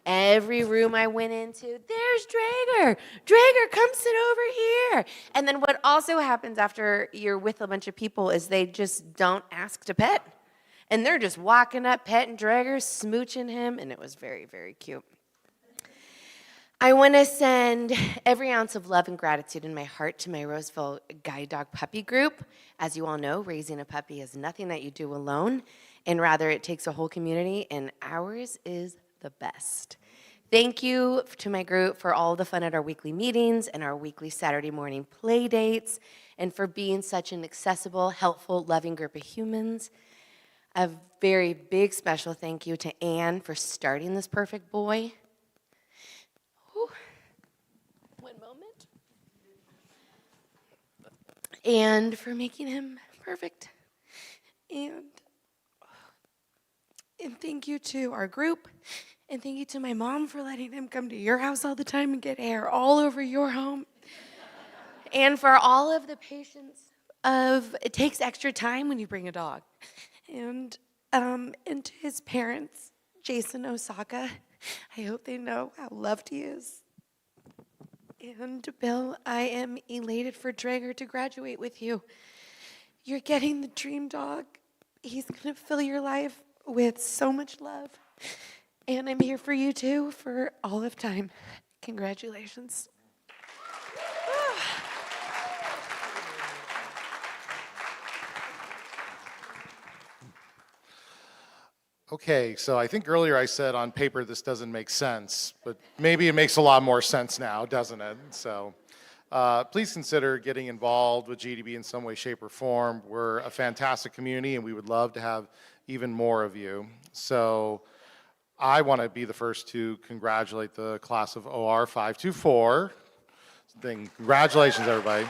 Every room I went into, there's Draeger. Draeger, come sit over here. And then what also happens after you're with a bunch of people is they just don't ask to pet. And they're just walking up, petting Draeger, smooching him, and it was very, very cute. I want to send every ounce of love and gratitude in my heart to my Roseville Guide Dog Puppy Group. As you all know, raising a puppy is nothing that you do alone, and rather it takes a whole community, and ours is the best. Thank you to my group for all the fun at our weekly meetings and our weekly Saturday morning play dates, and for being such an accessible, helpful, loving group of humans. A very big special thank you to Anne for starting this perfect boy. Whew. One moment. And for making him perfect. And thank you to our group. And thank you to my mom for letting him come to your house all the time and get hair all over your home. And for all of the patience of it takes extra time when you bring a dog. And to his parents, Jason Osaka, I hope they know how loved he is. And Bill, I am elated for Draeger to graduate with you. You're getting the dream dog. He's going to fill your life with so much love. And I'm here for you too for all of time. Congratulations. Okay, so I think earlier I said on paper this doesn't make sense, but maybe it makes a lot more sense now, doesn't it? So please consider getting involved with GDB in some way, shape, or form. We're a fantastic community, and we would love to have even more of you. So I want to be the first to congratulate the class of OR524. Congratulations, everybody.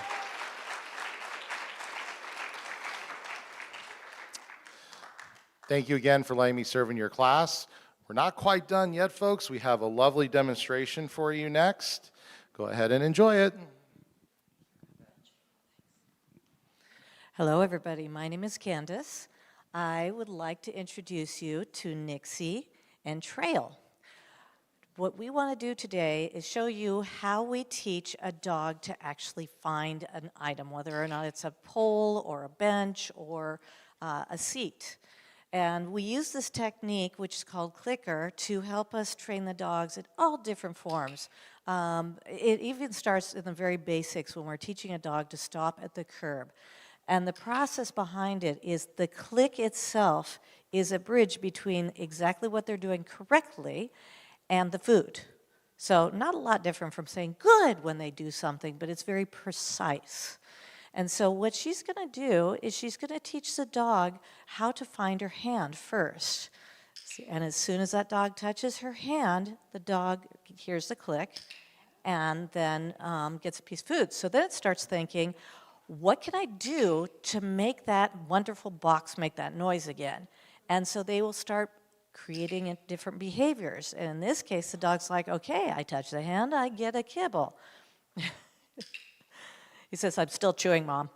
Thank you again for letting me serve in your class. We're not quite done yet, folks. We have a lovely demonstration for you next. Go ahead and enjoy it. Hello, everybody. My name is Candace. I would like to introduce you to Nixie and Trail. What we want to do today is show you how we teach a dog to actually find an item, whether or not it's a pole or a bench or a seat. And we use this technique, which is called clicker, to help us train the dogs in all different forms. It even starts in the very basics when we're teaching a dog to stop at the curb. And the process behind it is the click itself is a bridge between exactly what they're doing correctly and the food. So not a lot different from saying good when they do something, but it's very precise. And so what she's going to do is she's going to teach the dog how to find her hand first. And as soon as that dog touches her hand, the dog hears the click and then gets a piece of food. So then it starts thinking, what can I do to make that wonderful box make that noise again? And so they will start creating different behaviors. And in this case, the dog's like, okay, I touch the hand, I get a kibble. He says, I'm still chewing, Mom.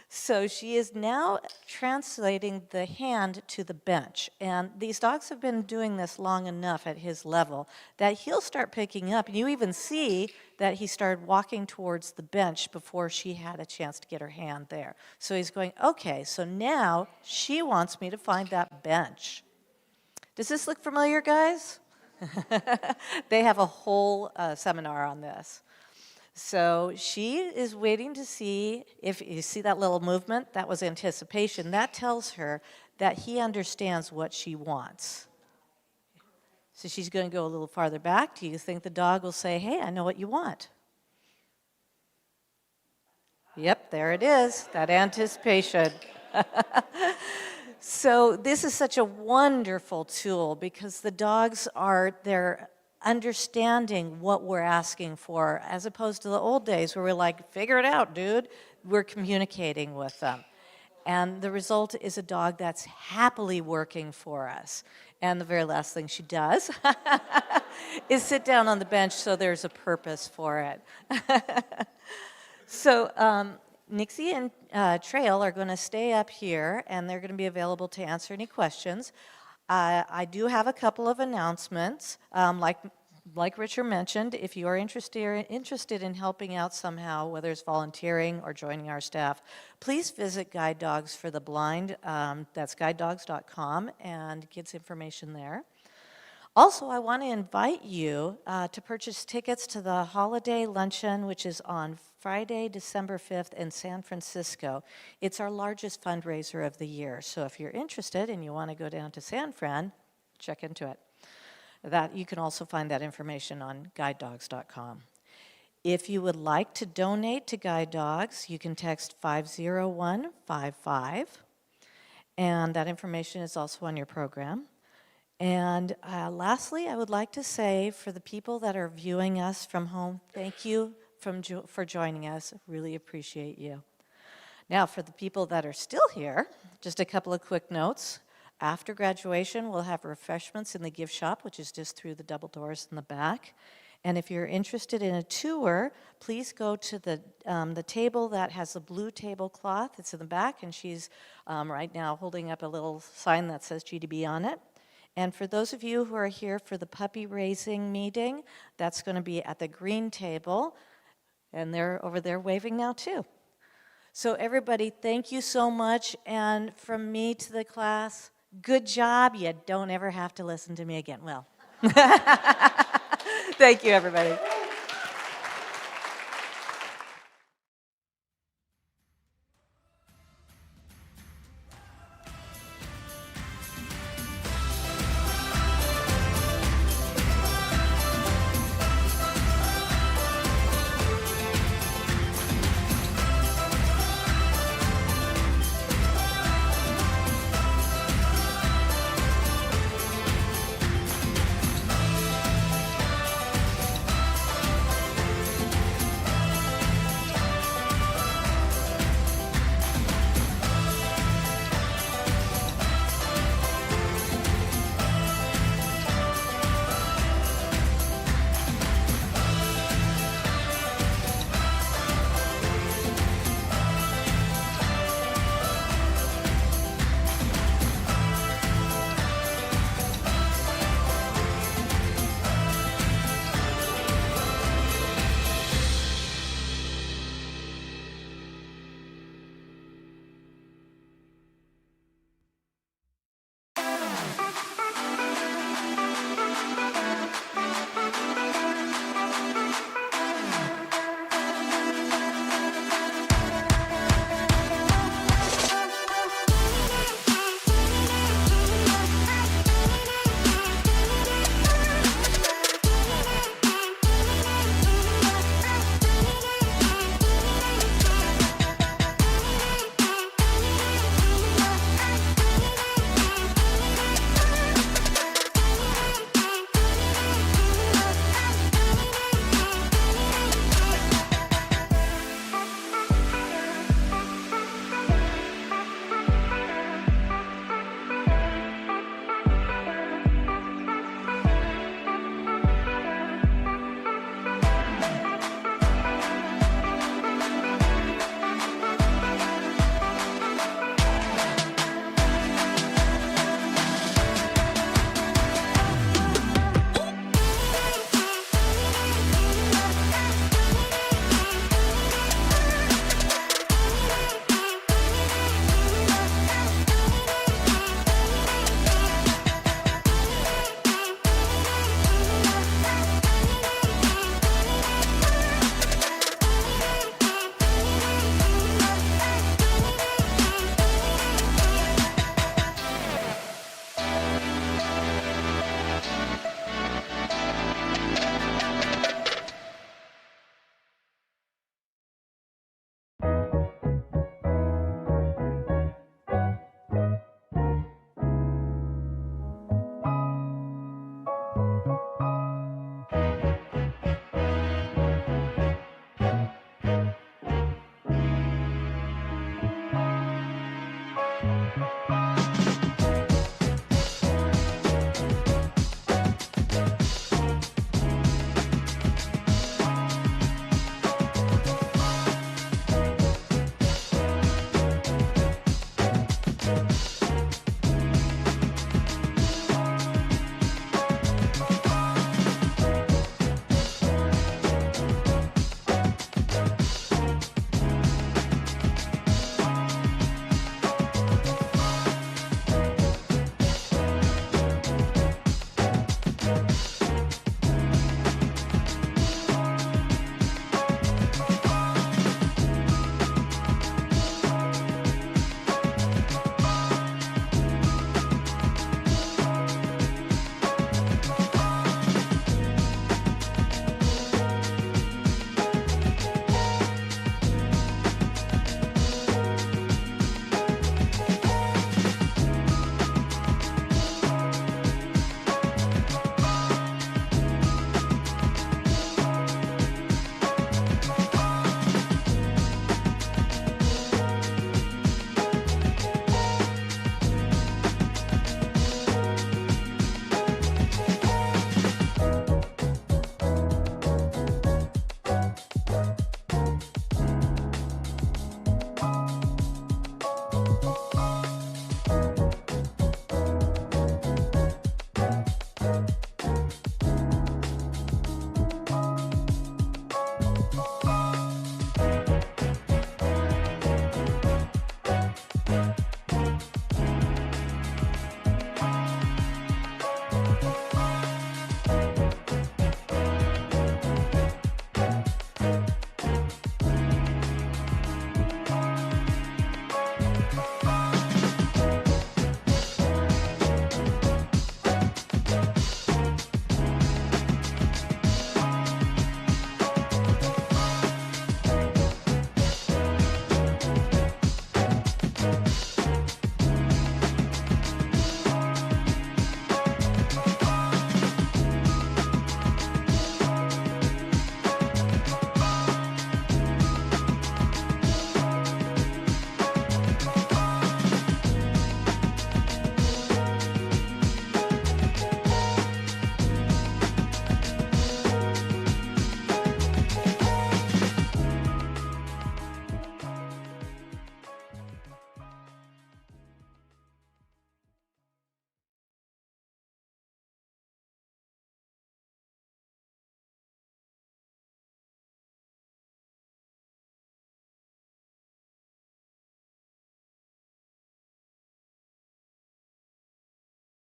So she is now translating the hand to the bench. And these dogs have been doing this long enough at his level that he'll start picking up. And you even see that he started walking towards the bench before she had a chance to get her hand there. So he's going, okay, so now she wants me to find that bench. Does this look familiar, guys? They have a whole seminar on this. So she is waiting to see if you see that little movement, that was anticipation. That tells her that he understands what she wants. So she's going to go a little farther back. Do you think the dog will say, hey, I know what you want? Yep, there it is, that anticipation. So this is such a wonderful tool because the dogs they're understanding what we're asking for, as opposed to the old days where we're like, figure it out, dude. We're communicating with them. And the result is a dog that's happily working for us. And the very last thing she does is sit down on the bench so there's a purpose for it. So Nixie and Trail are going to stay up here, and they're going to be available to answer any questions. I do have a couple of announcements. Like Richard mentioned, if you are interested in helping out somehow, whether it's volunteering or joining our staff, please visit Guide Dogs for the Blind. That's guidedogs.com, and gets information there. Also, I want to invite you to purchase tickets to the holiday luncheon, which is on Friday, December 5th in San Francisco. It's our largest fundraiser of the year. So if you're interested and you want to go down to San Fran, check into it. That you can also find that information on guidedogs.com. If you would like to donate to Guide Dogs, you can text 50155, and that information is also on your program. And lastly, I would like to say, for the people that are viewing us from home, thank you for joining us. Really appreciate you. Now, for the people that are still here, just a couple of quick notes. After graduation, we'll have refreshments in the gift shop, which is just through the double doors in the back. And if you're interested in a tour, please go to the table that has the blue tablecloth. It's in the back, and she's right now holding up a little sign that says GDB on it. And for those of you who are here for the puppy raising meeting, that's going to be at the green table, and they're over there waving now too. So everybody, thank you so much, and from me to the class, good job. You don't ever have to listen to me again. Well, thank you, everybody.